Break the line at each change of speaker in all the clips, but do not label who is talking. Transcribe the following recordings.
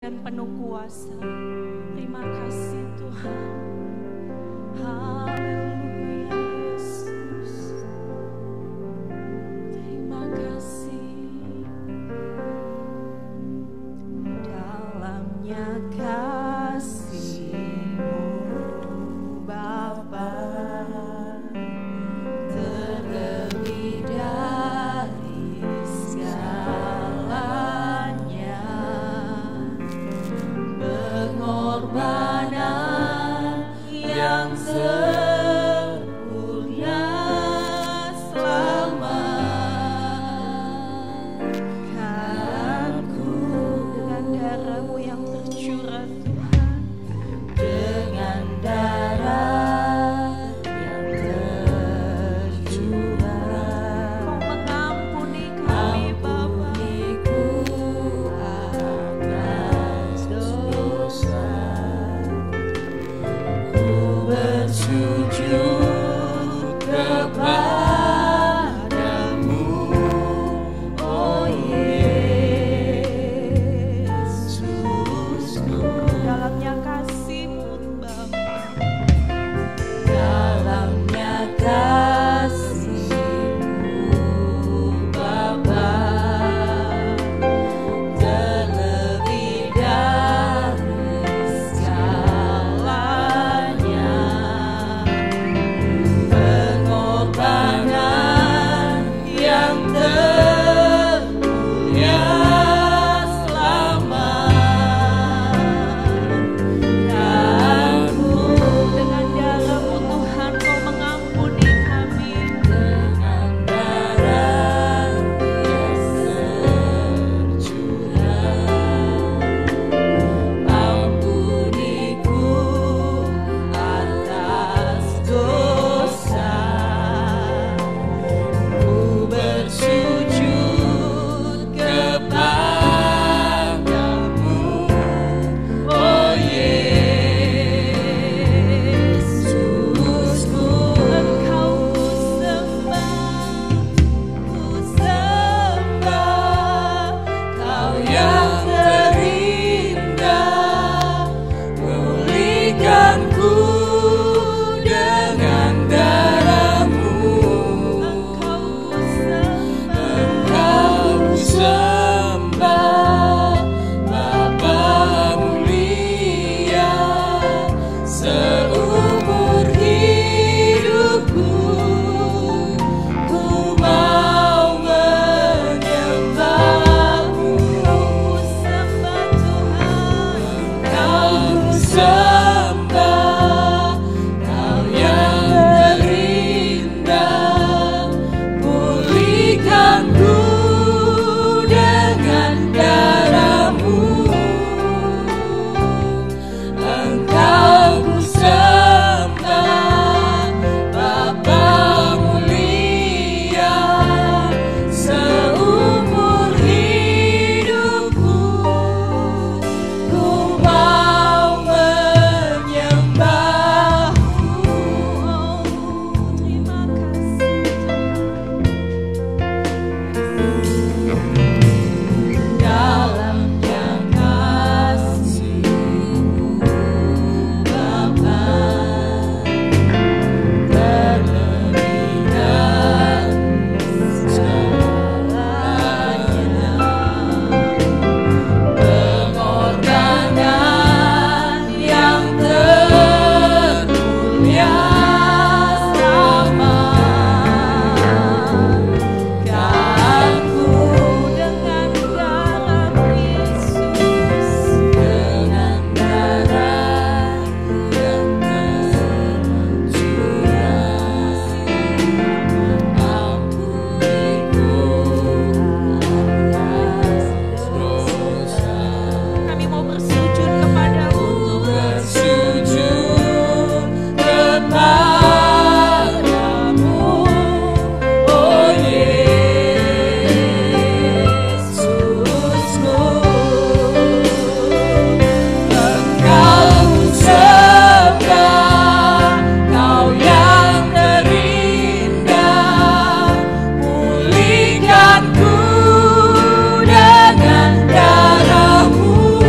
dan penuh kuasa. Terima kasih Tuhan. Haleluya Yesus. Terima kasih. Dalamnya kasih-Mu Bapa, terlebih dari segalanya, pengorbanan yang sempurna selamatkanku dengan darah-Mu yang tercurah Tuhan, dengan darah yang tercurah. Kau mengampuni kami Bapa, atas dosa. Ku bersujud kepadamu, oh Yesusku. Dalamnya kasih-Mu Bapa, dalamnya kasih-Mu Bapa, terlebih dari segalanya, pengorbanan yang termulia selamatkanku. Dengan darah-Mu Tuhan, Kau mengampuni kami, dengan darah yang tercurah. Ampuniku atas dosa. Ku bersujud kepadamu, oh Yesusku. Engkau ku sembah, Kau yang terindah. Pulihkanku dengan darah-Mu. Engkau ku sembah, Bapa mulia. Seumur hidupku ku mau menyembah-Mu. Sembah Tuhan, Kau ku sembah, Kau yang terindah. Pulihkanku dengan darah-Mu. Engkau ku sembah, Bapa mulia. Seumur hidupku ku mau menyembah-Mu. Terima kasih dalamnya kasih-Mu Bapa, terlebih dari segalanya, pengorbanan yang termulia selamatkanku. Dengan darah Yesus, dengan darah yang tercurah. Ampuniku atas dosa. Kami mau bersujud kepadamu, bersujud kepadamu, oh Yesusku. Engkau ku sembah, Kau yang terindah. Pulihkanku dengan darah-Mu.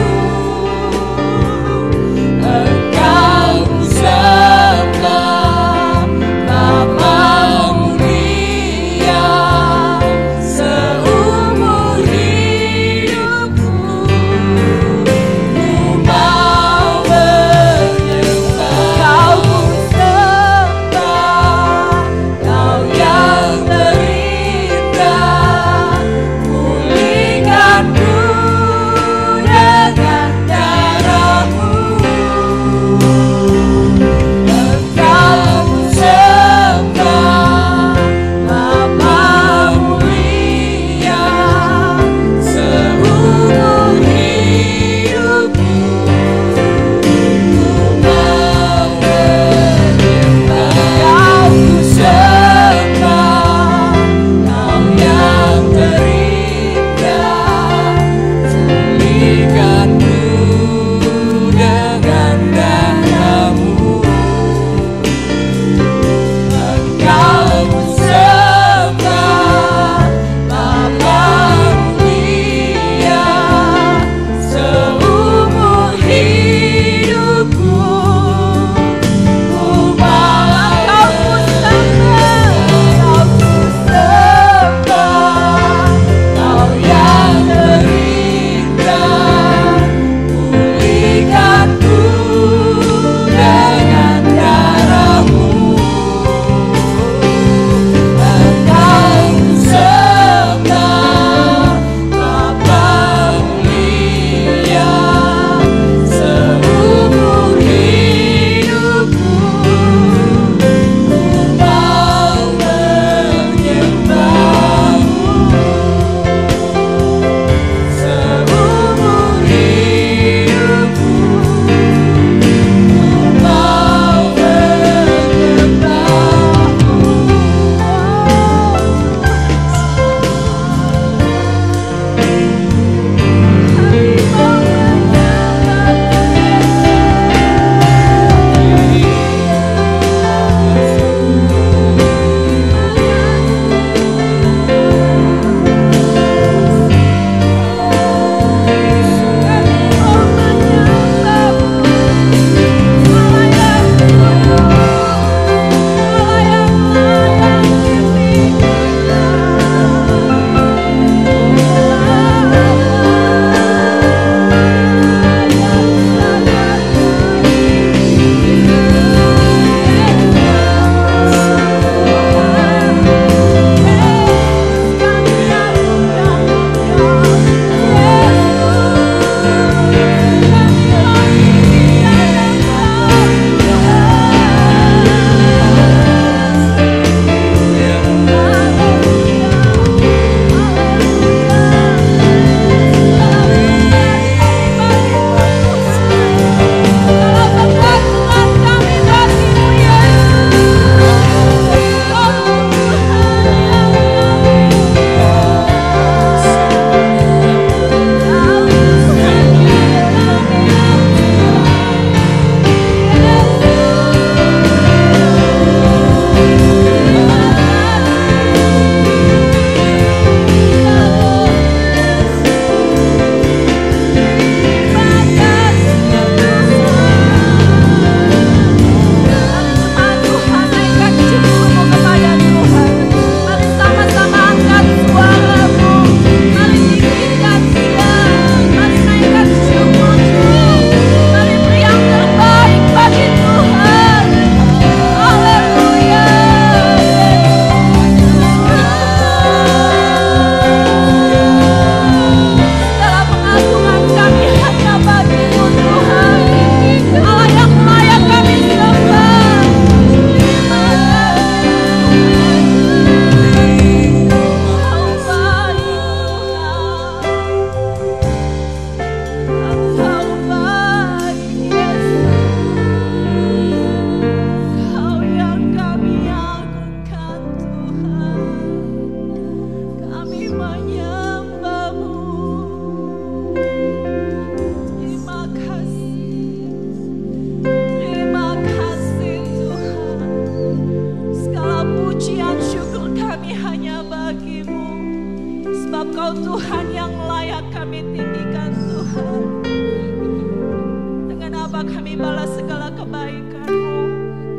Bapa, kami balas segala kebaikan-Mu.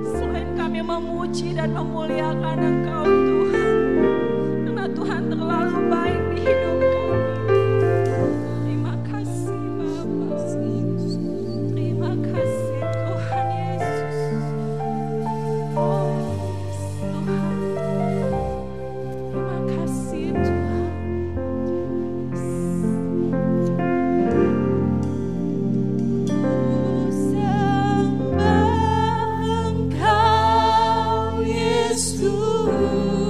Selain kami memuji dan memuliakan Engkau Tuhan, karena Tuhan terlalu baik di hidup kami. Terima kasih Bapa. Terima kasih Tuhan Yesus. Oh Tuhan, terima kasih Tuhan. Ku sembah Engkau Yesus.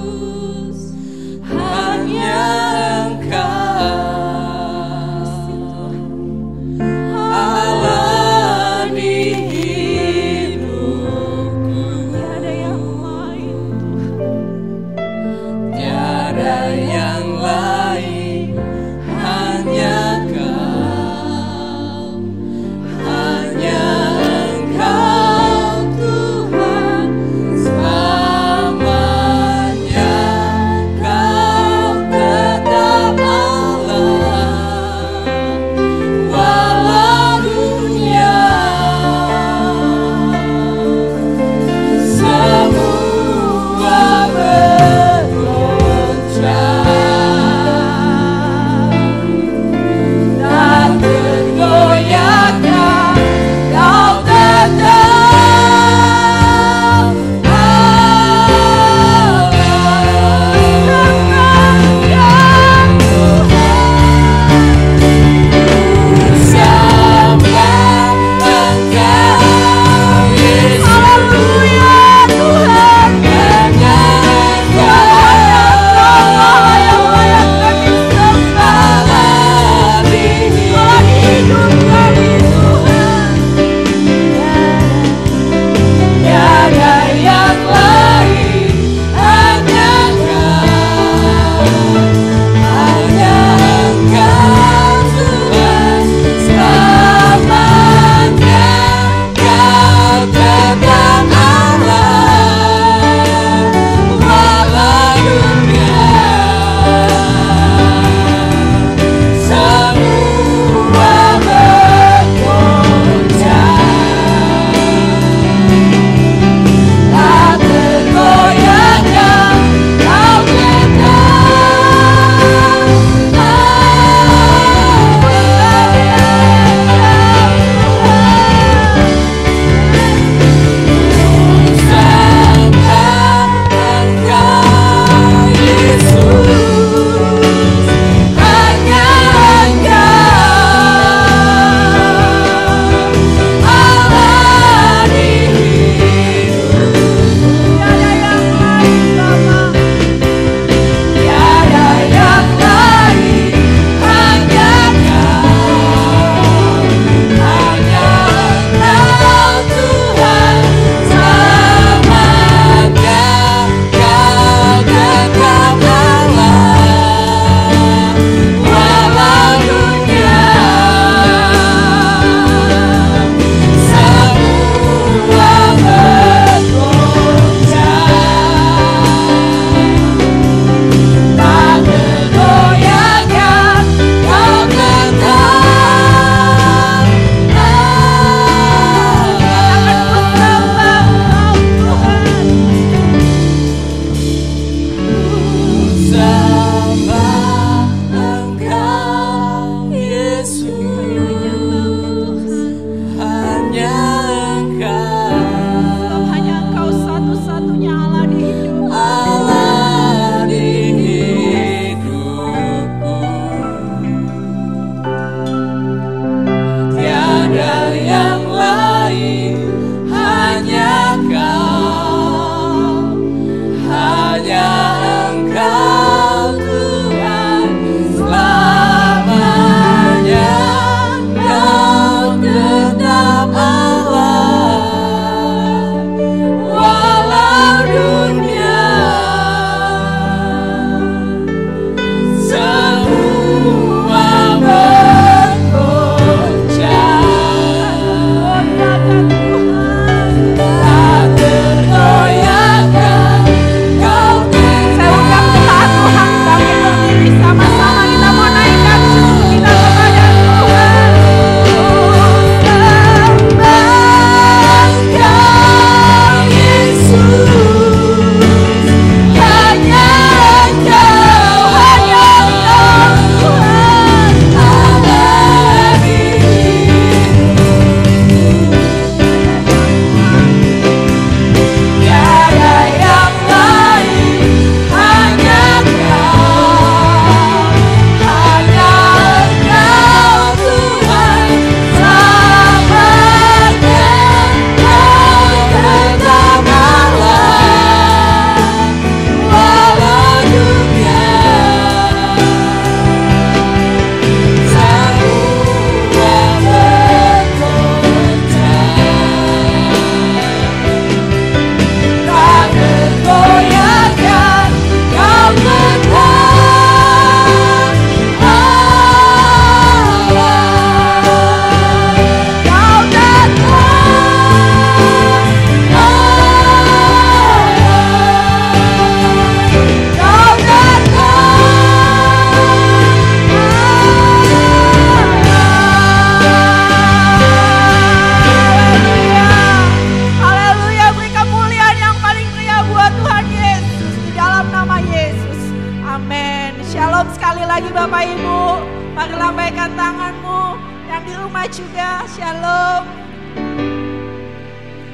Haleluya, shalom.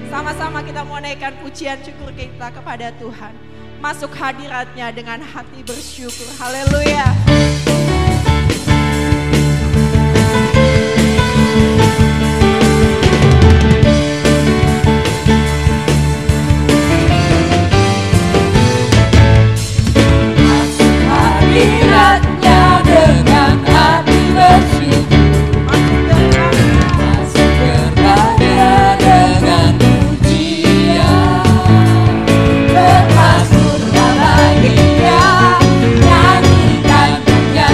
Sama-sama kita mau naikkan pujian syukur kita kepada Tuhan. Masuk hadiratnya dengan hati bersyukur. Haleluya.
Hadiratnya dengan hati bersyukur, masuk berbahagia dengan pujian, bermasmur bahagia, nyanyikan pujian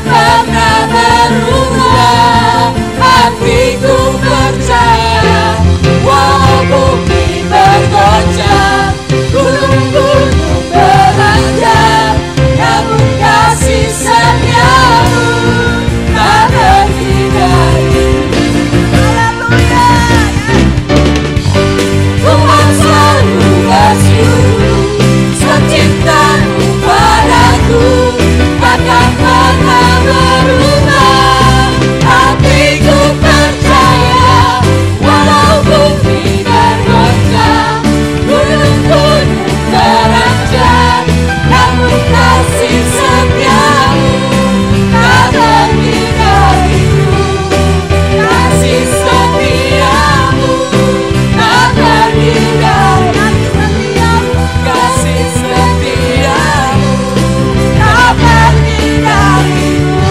pernah berubah. Hatiku percaya, walau bumi bergoncang, gunung-gunung beranjak, namun kasih setiamu tak pergi dari.
Haleluya.
Tuhan selalu bersyukur, cintamu padaku takkan pernah berubah. Hatiku percaya, walau bumi bergoncang, gunung-gunung beranjak, namun kasih setiamu tak pergi dariku. Kasih setiamu tak pergi dariku. Kasih setiamu tak pergi dariku.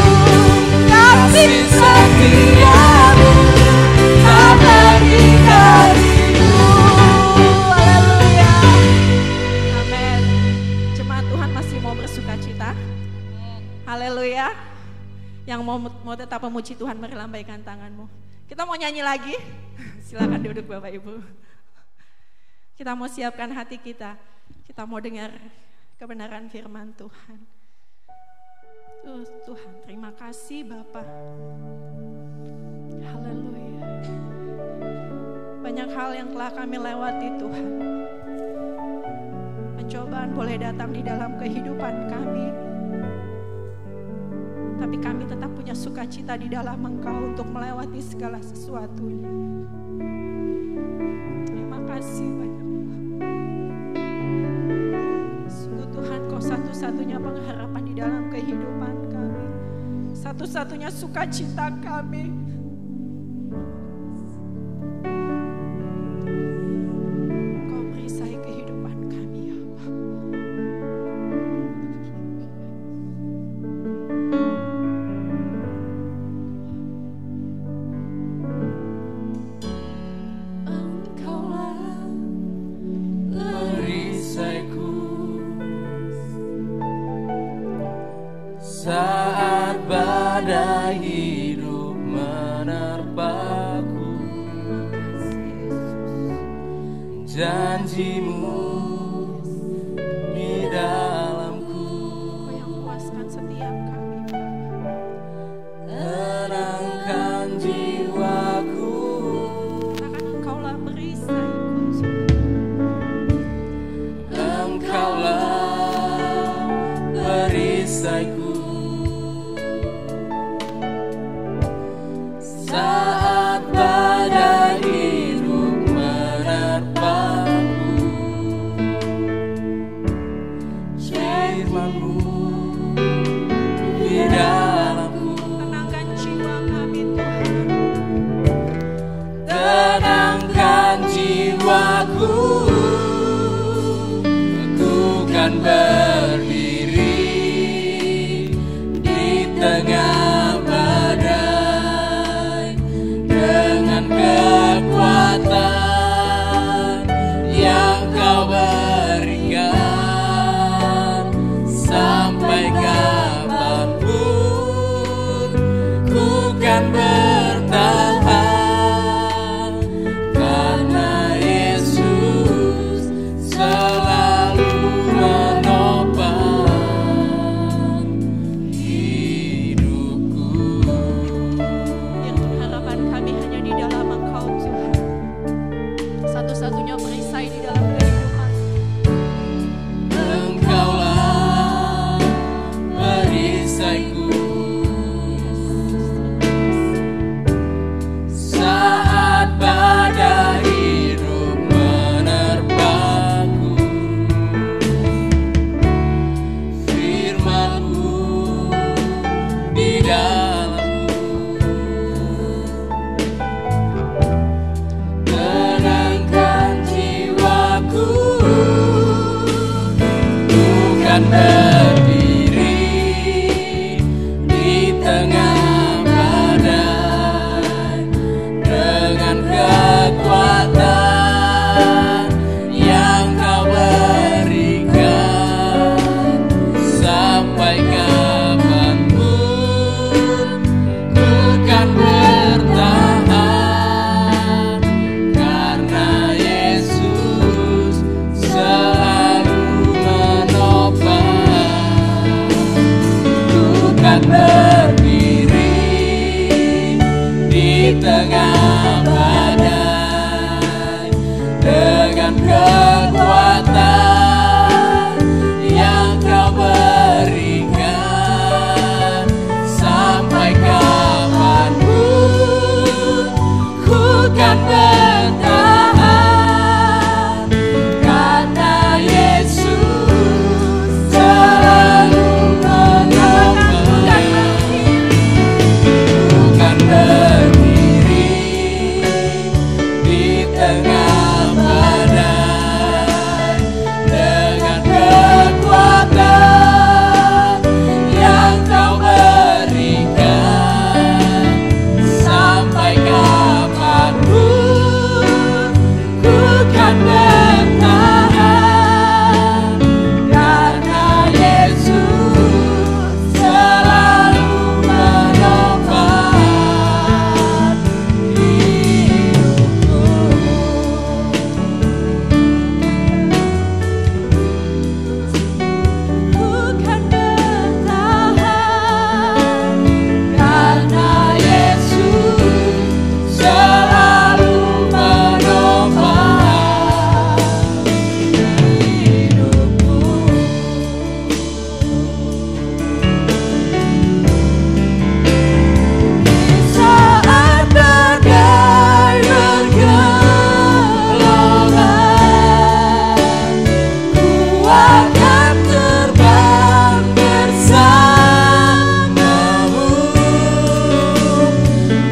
Kasih setiamu tak pergi dariku.
Haleluya. Amin. Jemaat Tuhan masih mau bersuka cita? Haleluya. Yang mau tetap memuji Tuhan, mari lambaikan tanganmu. Kita mau nyanyi lagi. Silakan duduk Bapak Ibu. Kita mau siapkan hati kita. Kita mau dengar kebenaran firman Tuhan. Tuhan, terima kasih Bapa. Haleluya. Banyak hal yang telah kami lewati Tuhan. Pencobaan boleh datang di dalam kehidupan kami, tapi kami tetap punya sukacita di dalam Engkau untuk melewati segala sesuatunya. Terima kasih banyak. Sungguh Tuhan, Kau satu-satunya pengharapan di dalam kehidupan kami, satu-satunya sukacita kami. Kau merisai kehidupan kami ya Allah.
Engkaulah perisaiku saat badai hidup menerpaku. Janjimu di dalamku
Kau yang puaskan setiap kami.
tenangkan jiwaku.
Katakan Engkaulah perisaiku.
Engkaulah perisaiku saat badai hidup menerpaku. Firman-Mu di dalamku
Tenangkan jiwa kami Tuhan.
tenangkan jiwaku. Aku kan berdiri di tengah badai dengan kekuatan yang Kau berikan. Sampai kapanpun ku kan bertahan, karena Yesus selalu menopang hidupku.
Yang pengharapan kami hanya di dalam Engkau Tuhan. Satu-satunya perisai di dalam kehidupan.
Engkaulah perisaiku saat badai hidup menerpaku. Firman-Mu di dalamku tenangkan jiwaku. Bukan berdiri di tengah badai dengan kekuatan yang Kau berikan. Sampai kapanpun kan berdiri di tengah badai dengan kekuatan yang Kau berikan. Sampai kapanpun ku kan bertahan, karena Yesus selalu menopang. Ku kan berdiri di tengah badai dengan kekuatan yang Kau berikan. Sampai kapanpun ku kan bertahan, karena Yesus selalu menopang hidupku. Ku kan bertahan, karena Yesus selalu menopang hidupku. Saat badai bergelora, ku akan terbang bersamamu.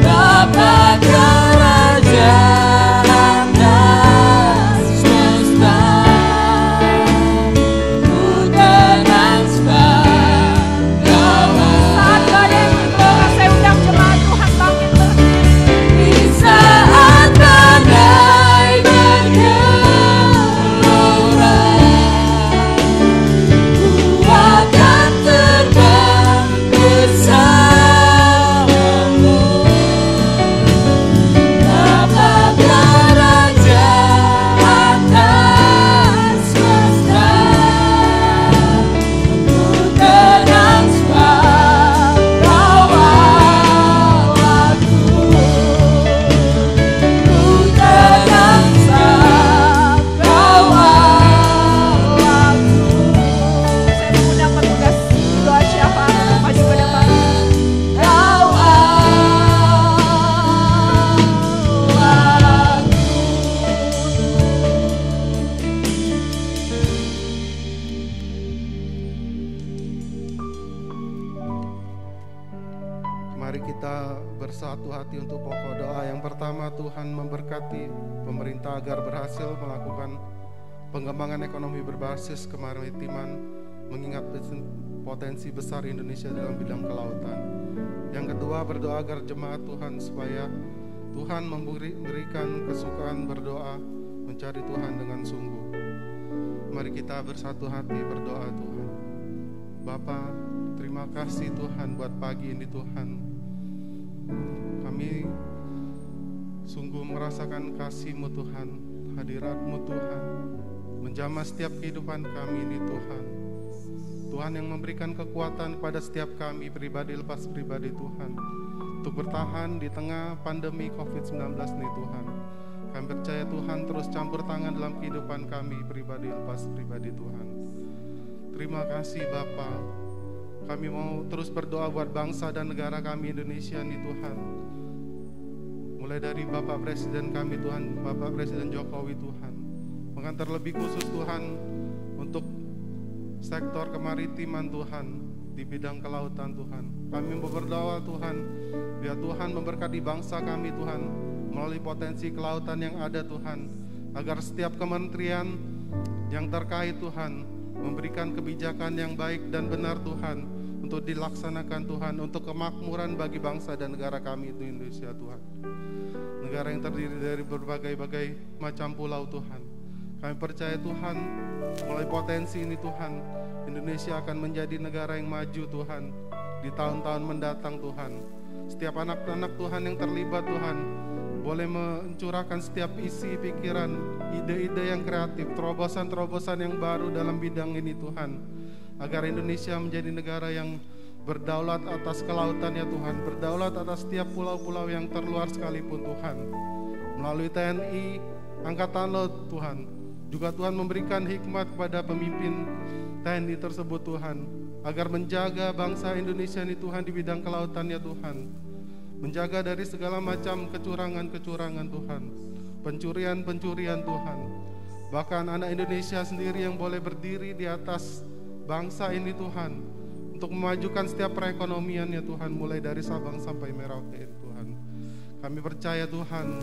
Bapa kerajaan dan semesta, ku tenang sebab Kau
Saat badai bergelora, saya undang jemaat Tuhan bangkit berdiri.
di saat badai bergelora, ku akan terbang bersamamu. Bapa kerajaan dan semesta, ku tenang sebab Kau Allahku. Ku tenang sebab Kau Allahku.
Saya mengundang petugas doa syafaat untuk maju ke depan.
Kau Allahku.
Mari kita bersatu hati untuk pokok doa. Yang pertama, Tuhan memberkati pemerintah agar berhasil melakukan pengembangan ekonomi berbasis kemaritiman, mengingat potensi besar Indonesia dalam bidang kelautan. Yang kedua, berdoa agar jemaat Tuhan supaya Tuhan memberikan kesukaan berdoa, mencari Tuhan dengan sungguh. Mari kita bersatu hati berdoa Tuhan. Bapa, terima kasih Tuhan buat pagi ini Tuhan. Kami sungguh merasakan kasih-Mu Tuhan, hadirat-Mu Tuhan, menjamah setiap kehidupan kami ini Tuhan. Tuhan yang memberikan kekuatan kepada setiap kami pribadi lepas pribadi Tuhan, untuk bertahan di tengah pandemi COVID-19 ini Tuhan. Kami percaya Tuhan terus campur tangan dalam kehidupan kami pribadi lepas pribadi Tuhan. Terima kasih Bapa. Kami mau terus berdoa buat bangsa dan negara kami Indonesia nih Tuhan. Mulai dari Bapak Presiden kami Tuhan, Bapak Presiden Jokowi Tuhan. Bahkan terlebih khusus Tuhan untuk sektor kemaritiman Tuhan, di bidang kelautan Tuhan. Kami mau berdoa Tuhan, biar Tuhan memberkati bangsa kami Tuhan, melalui potensi kelautan yang ada Tuhan, agar setiap kementerian yang terkait Tuhan, memberikan kebijakan yang baik dan benar Tuhan, untuk dilaksanakan Tuhan, untuk kemakmuran bagi bangsa dan negara kami itu Indonesia Tuhan. Negara yang terdiri dari berbagai-bagai macam pulau Tuhan. Kami percaya Tuhan, mulai potensi ini Tuhan, Indonesia akan menjadi negara yang maju Tuhan, di tahun-tahun mendatang Tuhan. Setiap anak-anak Tuhan yang terlibat Tuhan, boleh mencurahkan setiap isi pikiran, ide-ide yang kreatif, terobosan-terobosan yang baru dalam bidang ini Tuhan, agar Indonesia menjadi negara yang berdaulat atas kelautan ya Tuhan, berdaulat atas setiap pulau-pulau yang terluar sekalipun Tuhan. Melalui TNI Angkatan Laut Tuhan, juga Tuhan memberikan hikmat kepada pemimpin TNI tersebut Tuhan, agar menjaga bangsa Indonesia ini Tuhan di bidang kelautan ya Tuhan, menjaga dari segala macam kecurangan-kecurangan Tuhan, pencurian-pencurian Tuhan. Bahkan anak Indonesia sendiri yang boleh berdiri di atas bangsa ini Tuhan, untuk memajukan setiap perekonomian ya Tuhan, mulai dari Sabang sampai Merauke Tuhan. Kami percaya Tuhan,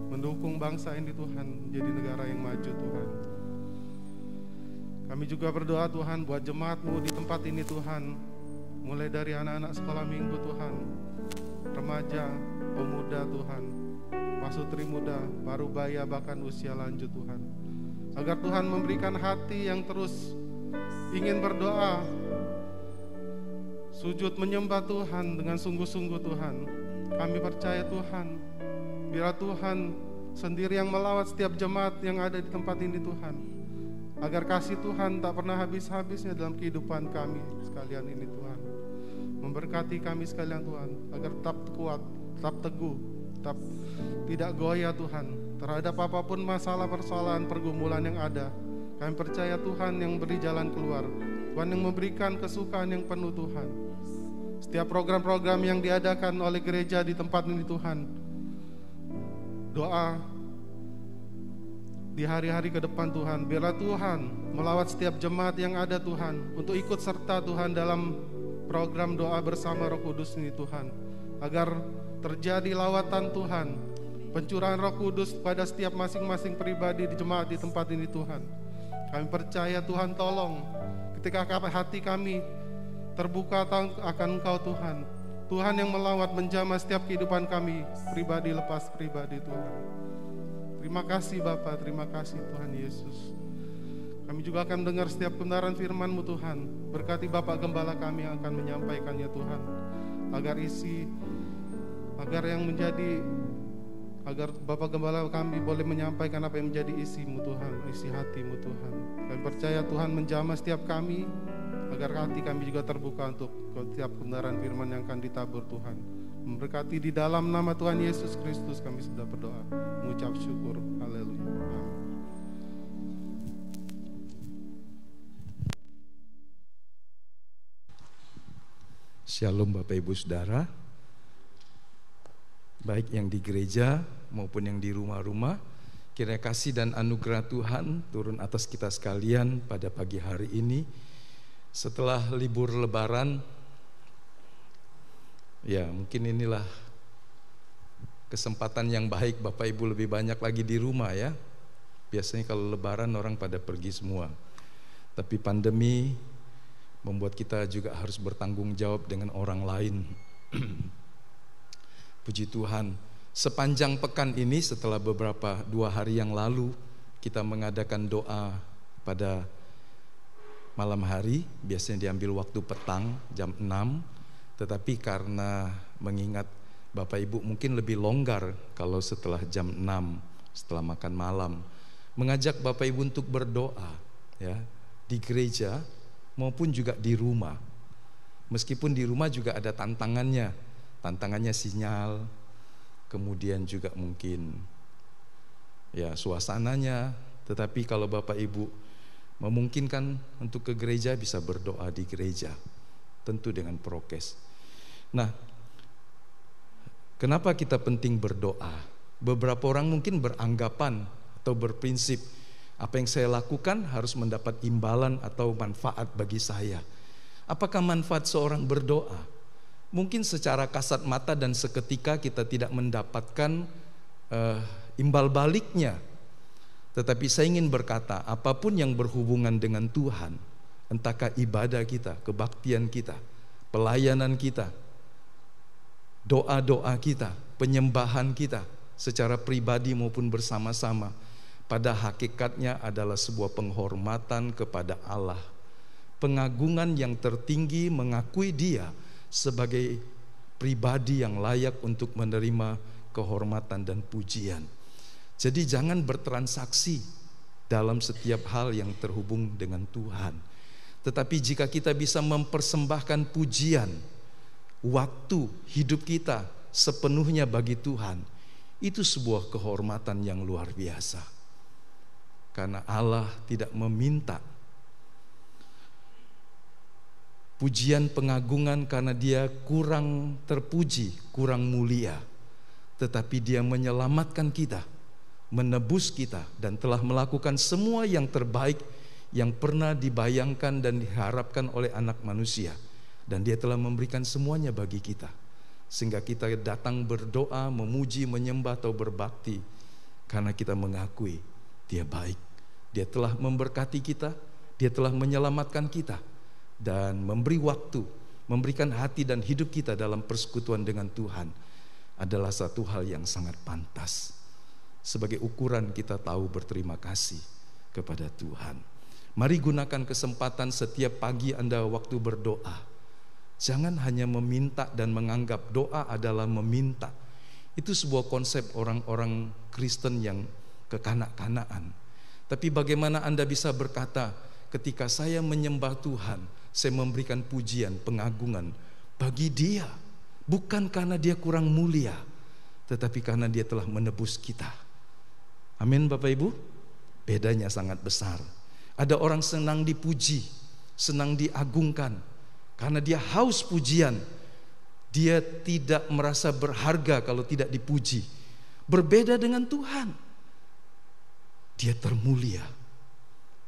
mendukung bangsa ini Tuhan menjadi negara yang maju Tuhan. Kami juga berdoa Tuhan buat jemaat-Mu di tempat ini Tuhan, mulai dari anak-anak sekolah minggu Tuhan, remaja, pemuda Tuhan, pasutri muda, parubaya, bahkan usia lanjut Tuhan. Agar Tuhan memberikan hati yang terus ingin berdoa, sujud menyembah Tuhan dengan sungguh-sungguh Tuhan. Kami percaya Tuhan, biar Tuhan sendiri yang melawat setiap jemaat yang ada di tempat ini Tuhan, agar kasih Tuhan tak pernah habis-habisnya dalam kehidupan kami sekalian ini Tuhan. Memberkati kami sekalian Tuhan, agar tetap kuat, tetap teguh, tetap tidak goyah Tuhan terhadap apapun masalah, persoalan, pergumulan yang ada. Kami percaya Tuhan yang beri jalan keluar, Tuhan yang memberikan kesukaan yang penuh Tuhan. Setiap program-program yang diadakan oleh gereja di tempat ini Tuhan, doa di hari-hari ke depan Tuhan, biarlah Tuhan melawat setiap jemaat yang ada Tuhan, untuk ikut serta Tuhan dalam program doa bersama Roh Kudus ini Tuhan, agar terjadi lawatan Tuhan, pencurahan Roh Kudus pada setiap masing-masing pribadi di jemaat di tempat ini Tuhan. Kami percaya Tuhan, tolong ketika hati kami terbuka akan Engkau Tuhan, Tuhan yang melawat menjamah setiap kehidupan kami, pribadi lepas pribadi Tuhan. Terima kasih Bapa, terima kasih Tuhan Yesus. Kami juga akan mendengar setiap kebenaran firman-Mu Tuhan. Berkati Bapak Gembala kami yang akan menyampaikannya Tuhan, agar Bapak Gembala kami boleh menyampaikan apa yang menjadi isi-Mu Tuhan, isi hati-Mu Tuhan. Kami percaya Tuhan menjamah setiap kami, agar hati kami juga terbuka untuk setiap kebenaran firman yang akan ditabur Tuhan. Memberkati di dalam nama Tuhan Yesus Kristus kami sudah berdoa, mengucap syukur. Haleluya. Amin.
Shalom Bapak Ibu Saudara, baik yang di gereja maupun yang di rumah-rumah. Kiranya kasih dan anugerah Tuhan turun atas kita sekalian pada pagi hari ini. Setelah libur lebaran, ya mungkin inilah kesempatan yang baik Bapak Ibu lebih banyak lagi di rumah ya. Biasanya kalau lebaran orang pada pergi semua, tapi pandemi membuat kita juga harus bertanggung jawab dengan orang lain. Puji Tuhan, sepanjang pekan ini setelah 2 hari yang lalu kita mengadakan doa pada malam hari, biasanya diambil waktu petang jam 6, tetapi karena mengingat Bapak Ibu mungkin lebih longgar kalau setelah jam 6, setelah makan malam, mengajak Bapak Ibu untuk berdoa ya, di gereja maupun juga di rumah. Meskipun di rumah juga ada tantangannya sinyal, kemudian juga mungkin ya suasananya, tetapi kalau Bapak Ibu memungkinkan untuk ke gereja, bisa berdoa di gereja, tentu dengan prokes. Nah, kenapa kita penting berdoa? Beberapa orang mungkin beranggapan atau berprinsip, apa yang saya lakukan harus mendapat imbalan atau manfaat bagi saya. Apakah manfaat seorang berdoa? Mungkin secara kasat mata dan seketika kita tidak mendapatkan imbal baliknya. Tetapi saya ingin berkata, apapun yang berhubungan dengan Tuhan, entahkah ibadah kita, kebaktian kita, pelayanan kita, doa-doa kita, penyembahan kita secara pribadi maupun bersama-sama, pada hakikatnya adalah sebuah penghormatan kepada Allah, pengagungan yang tertinggi, mengakui Dia sebagai pribadi yang layak untuk menerima kehormatan dan pujian. Jadi jangan bertransaksi dalam setiap hal yang terhubung dengan Tuhan, Tetapi jika kita bisa mempersembahkan pujian, waktu, hidup kita sepenuhnya bagi Tuhan, itu sebuah kehormatan yang luar biasa. Karena Allah tidak meminta pujian pengagungan karena dia kurang terpuji, kurang mulia. Tetapi dia menyelamatkan kita, menebus kita, dan telah melakukan semua yang terbaik yang pernah dibayangkan dan diharapkan oleh anak manusia. Dan dia telah memberikan semuanya bagi kita, sehingga kita datang berdoa, memuji, menyembah atau berbakti, karena kita mengakui dia baik. Dia telah memberkati kita, dia telah menyelamatkan kita, dan memberi waktu, memberikan hati dan hidup kita dalam persekutuan dengan Tuhan adalah satu hal yang sangat pantas. Sebagai ukuran kita tahu berterima kasih kepada Tuhan. Mari gunakan kesempatan setiap pagi Anda waktu berdoa. Jangan hanya meminta dan menganggap doa adalah meminta. Itu sebuah konsep orang-orang Kristen yang kekanak-kanakan. Tapi bagaimana Anda bisa berkata, ketika saya menyembah Tuhan, saya memberikan pujian, pengagungan bagi Dia, bukan karena Dia kurang mulia, tetapi karena Dia telah menebus kita. Amin Bapak Ibu. Bedanya sangat besar. Ada orang senang dipuji, senang diagungkan, karena dia haus pujian. Dia tidak merasa berharga kalau tidak dipuji. Berbeda dengan Tuhan, dia termulia,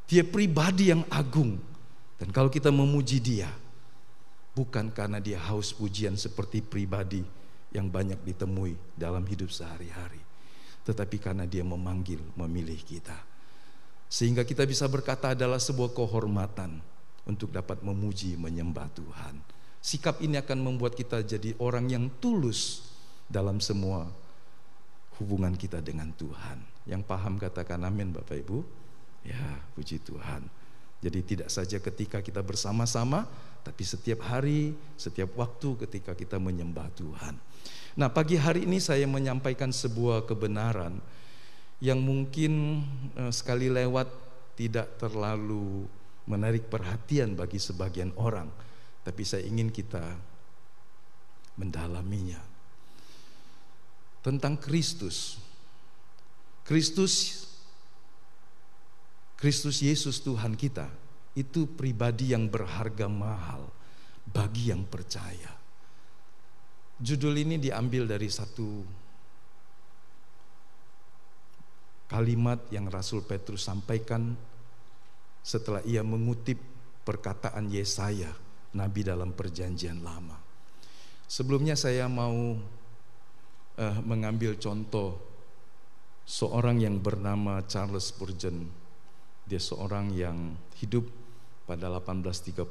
dia pribadi yang agung. Dan kalau kita memuji dia, bukan karena dia haus pujian seperti pribadi yang banyak ditemui dalam hidup sehari-hari, tetapi karena dia memanggil, memilih kita. Sehingga kita bisa berkata adalah sebuah kehormatan untuk dapat memuji, menyembah Tuhan. Sikap ini akan membuat kita jadi orang yang tulus dalam semua hubungan kita dengan Tuhan. Yang paham katakan amin Bapak Ibu. Ya, puji Tuhan. Jadi tidak saja ketika kita bersama-sama, tapi setiap hari, setiap waktu ketika kita menyembah Tuhan. Nah, pagi hari ini saya menyampaikan sebuah kebenaran yang mungkin sekali lewat tidak terlalu menarik perhatian bagi sebagian orang, tapi saya ingin kita mendalaminya. Tentang Kristus. Kristus Yesus Tuhan kita itu pribadi yang berharga mahal bagi yang percaya. Judul ini diambil dari satu kalimat yang Rasul Petrus sampaikan setelah ia mengutip perkataan Yesaya, nabi dalam perjanjian lama. Sebelumnya saya mau mengambil contoh seorang yang bernama Charles Spurgeon. Dia seorang yang hidup pada 1834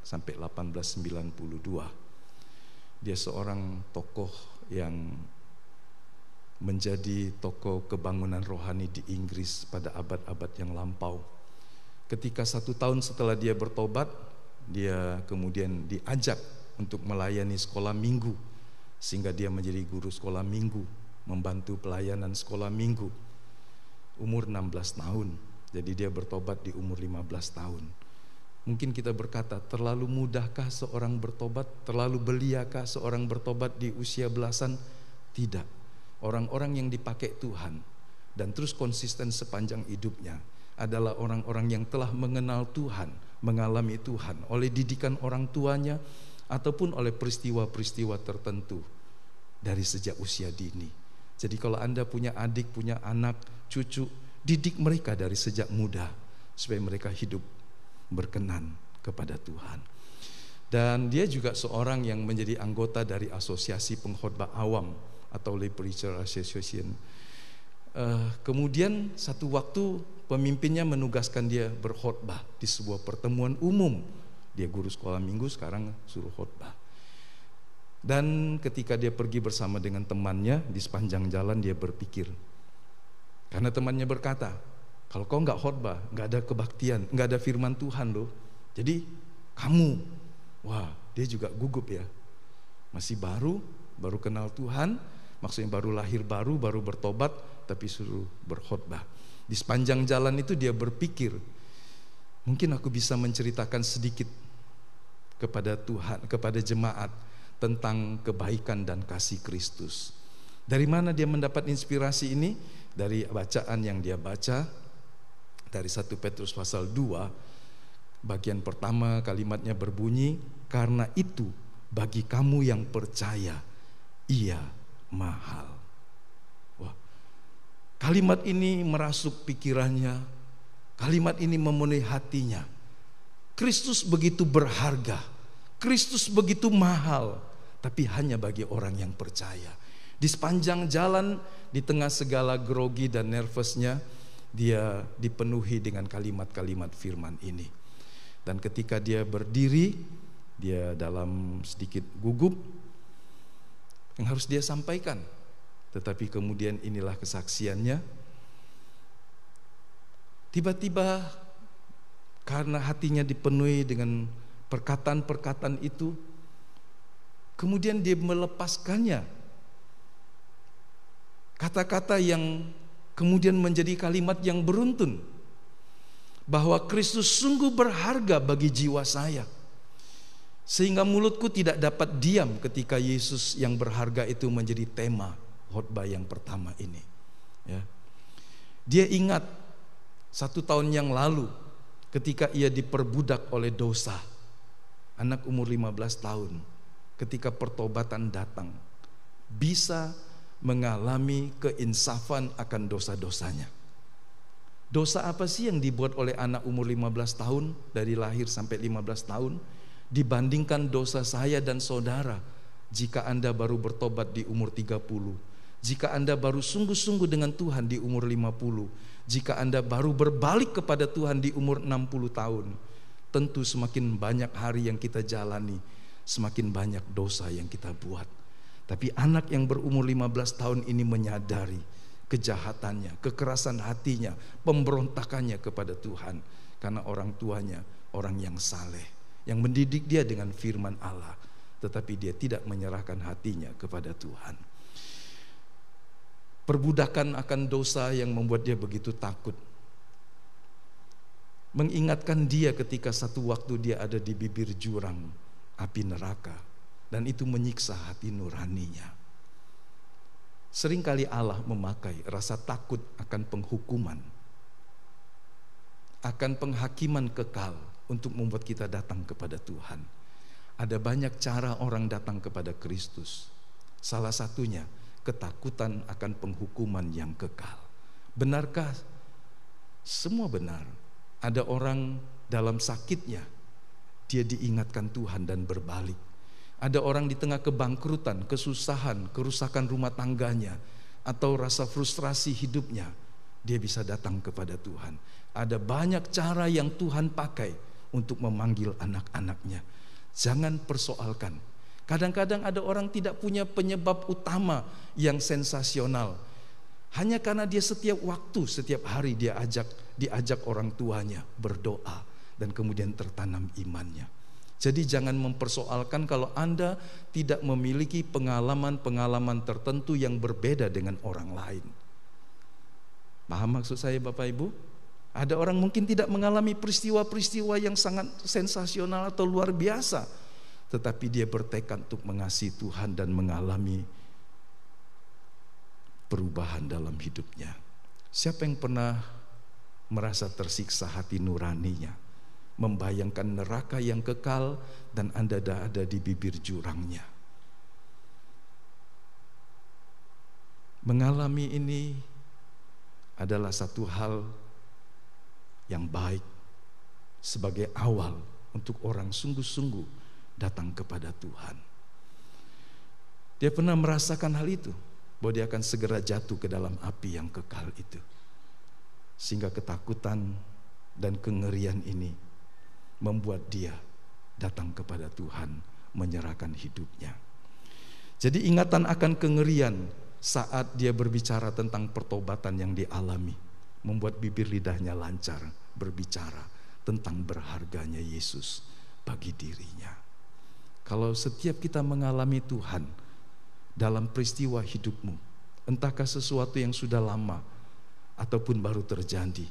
sampai 1892. Dia seorang tokoh yang menjadi tokoh kebangunan rohani di Inggris pada abad-abad yang lampau. Ketika 1 tahun setelah dia bertobat, dia kemudian diajak untuk melayani sekolah minggu, sehingga dia menjadi guru sekolah minggu, membantu pelayanan sekolah minggu. Umur 16 tahun, jadi dia bertobat di umur 15 tahun. Mungkin kita berkata, terlalu mudahkah seorang bertobat? Terlalu beliakah seorang bertobat di usia belasan? Tidak. Orang-orang yang dipakai Tuhan dan terus konsisten sepanjang hidupnya adalah orang-orang yang telah mengenal Tuhan, mengalami Tuhan oleh didikan orang tuanya ataupun oleh peristiwa-peristiwa tertentu dari sejak usia dini. Jadi kalau Anda punya adik, punya anak, cucu, didik mereka dari sejak muda supaya mereka hidup berkenan kepada Tuhan. Dan dia juga seorang yang menjadi anggota dari Asosiasi Pengkhotbah Awam atau Lay Preacher Association. Kemudian satu waktu pemimpinnya menugaskan dia berkhotbah di sebuah pertemuan umum. Dia guru sekolah minggu, sekarang suruh khotbah. Dan ketika dia pergi bersama dengan temannya, di sepanjang jalan dia berpikir. Karena temannya berkata, kalau kau nggak khotbah, nggak ada kebaktian, nggak ada firman Tuhan loh. Jadi kamu, wah dia juga gugup ya. Masih baru kenal Tuhan, maksudnya baru lahir baru bertobat, tapi suruh berkhotbah. Di sepanjang jalan itu dia berpikir, Mungkin aku bisa menceritakan sedikit kepada Tuhan, kepada jemaat tentang kebaikan dan kasih Kristus. Dari mana dia mendapat inspirasi ini? Dari bacaan yang dia baca dari 1 Petrus pasal 2, bagian pertama kalimatnya berbunyi, karena itu bagi kamu yang percaya, ia mahal. Wah, kalimat ini merasuk pikirannya, kalimat ini memenuhi hatinya. Kristus begitu berharga, Kristus begitu mahal, tapi hanya bagi orang yang percaya. Di sepanjang jalan, di tengah segala grogi dan nervousnya, dia dipenuhi dengan kalimat-kalimat firman ini. Dan ketika dia berdiri, dia dalam sedikit gugup yang harus dia sampaikan. Tetapi kemudian inilah kesaksiannya. Tiba-tiba karena hatinya dipenuhi dengan perkataan-perkataan itu, kemudian dia melepaskannya. Kata-kata yang kemudian menjadi kalimat yang beruntun, bahwa Kristus sungguh berharga bagi jiwa saya, sehingga mulutku tidak dapat diam ketika Yesus yang berharga itu menjadi tema khotbah yang pertama ini. Ya. Dia ingat 1 tahun yang lalu ketika ia diperbudak oleh dosa, anak umur 15 tahun, ketika pertobatan datang, bisa mengalami keinsafan akan dosa-dosanya. Dosa apa sih yang dibuat oleh anak umur 15 tahun dari lahir sampai 15 tahun dibandingkan dosa saya dan saudara jika Anda baru bertobat di umur 30, jika Anda baru sungguh-sungguh dengan Tuhan di umur 50, jika Anda baru berbalik kepada Tuhan di umur 60 tahun. Tentu semakin banyak hari yang kita jalani, semakin banyak dosa yang kita buat. Tapi anak yang berumur 15 tahun ini menyadari kejahatannya, kekerasan hatinya, pemberontakannya kepada Tuhan. Karena orang tuanya orang yang saleh, yang mendidik dia dengan firman Allah, tetapi dia tidak menyerahkan hatinya kepada Tuhan. Perbudakan akan dosa yang membuat dia begitu takut, mengingatkan dia ketika satu waktu dia ada di bibir jurang api neraka, dan itu menyiksa hati nuraninya. Seringkali Allah memakai rasa takut akan penghukuman, akan penghakiman kekal untuk membuat kita datang kepada Tuhan. Ada banyak cara orang datang kepada Kristus. Salah satunya ketakutan akan penghukuman yang kekal. Benarkah? Semua benar. Ada orang dalam sakitnya, dia diingatkan Tuhan dan berbalik. Ada orang di tengah kebangkrutan, kesusahan, kerusakan rumah tangganya, atau rasa frustrasi hidupnya, dia bisa datang kepada Tuhan. Ada banyak cara yang Tuhan pakai untuk memanggil anak-anaknya. Jangan persoalkan. Kadang-kadang ada orang tidak punya penyebab utama yang sensasional. Hanya karena dia setiap waktu, setiap hari dia diajak orang tuanya berdoa, dan kemudian tertanam imannya. Jadi jangan mempersoalkan kalau Anda tidak memiliki pengalaman-pengalaman tertentu yang berbeda dengan orang lain. Paham maksud saya Bapak Ibu? Ada orang mungkin tidak mengalami peristiwa-peristiwa yang sangat sensasional atau luar biasa, tetapi dia bertekad untuk mengasihi Tuhan dan mengalami perubahan dalam hidupnya. Siapa yang pernah merasa tersiksa hati nuraninya, membayangkan neraka yang kekal, dan Anda ada di bibir jurangnya? Mengalami ini adalah satu hal yang baik sebagai awal untuk orang sungguh-sungguh datang kepada Tuhan. Dia pernah merasakan hal itu, bahwa dia akan segera jatuh ke dalam api yang kekal itu, sehingga ketakutan dan kengerian ini membuat dia datang kepada Tuhan, menyerahkan hidupnya. Jadi ingatan akan kengerian saat dia berbicara tentang pertobatan yang dialami membuat bibir lidahnya lancar berbicara tentang berharganya Yesus bagi dirinya. Kalau setiap kita mengalami Tuhan dalam peristiwa hidupmu, entahkah sesuatu yang sudah lama ataupun baru terjadi,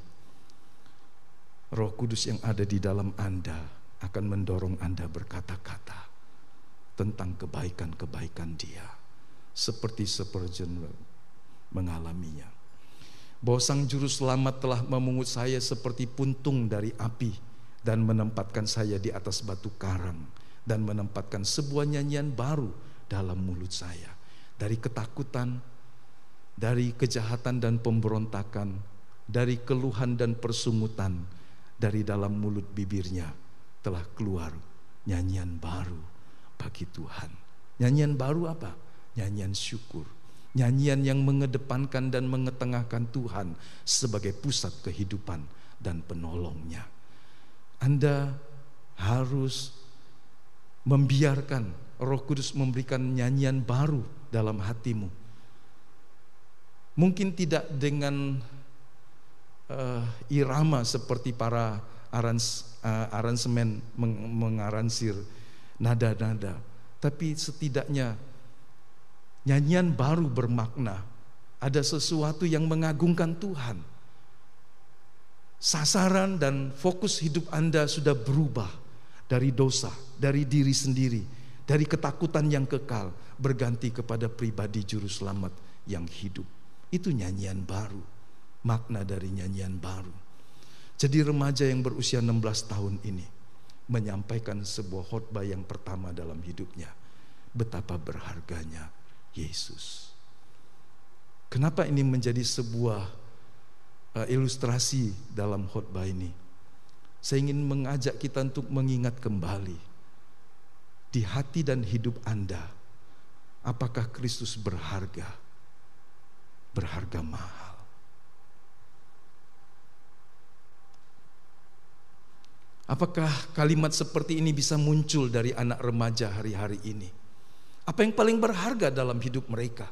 Roh Kudus yang ada di dalam Anda akan mendorong Anda berkata-kata tentang kebaikan-kebaikan Dia, seperti Spurgeon mengalaminya. Bahwa Sang Juru Selamat telah memungut saya seperti puntung dari api dan menempatkan saya di atas batu karang dan menempatkan sebuah nyanyian baru dalam mulut saya. Dari ketakutan, dari kejahatan dan pemberontakan, dari keluhan dan persungutan, dari dalam mulut bibirnya telah keluar nyanyian baru bagi Tuhan. Nyanyian baru apa? Nyanyian syukur. Nyanyian yang mengedepankan dan mengetengahkan Tuhan sebagai pusat kehidupan dan penolongnya. Anda harus membiarkan Roh Kudus memberikan nyanyian baru dalam hatimu. Mungkin tidak dengan irama seperti para aransemen mengaransir nada-nada, tapi setidaknya nyanyian baru bermakna. Ada sesuatu yang mengagungkan Tuhan. Sasaran dan fokus hidup Anda sudah berubah dari dosa, dari diri sendiri, dari ketakutan yang kekal, berganti kepada pribadi Juru Selamat yang hidup. Itu nyanyian baru, makna dari nyanyian baru. Jadi remaja yang berusia 16 tahun ini menyampaikan sebuah khotbah yang pertama dalam hidupnya. Betapa berharganya Yesus. Kenapa ini menjadi sebuah ilustrasi dalam khotbah ini? Saya ingin mengajak kita untuk mengingat kembali di hati dan hidup Anda, apakah Kristus berharga? Berharga mahal. Apakah kalimat seperti ini bisa muncul dari anak remaja hari-hari ini? Apa yang paling berharga dalam hidup mereka?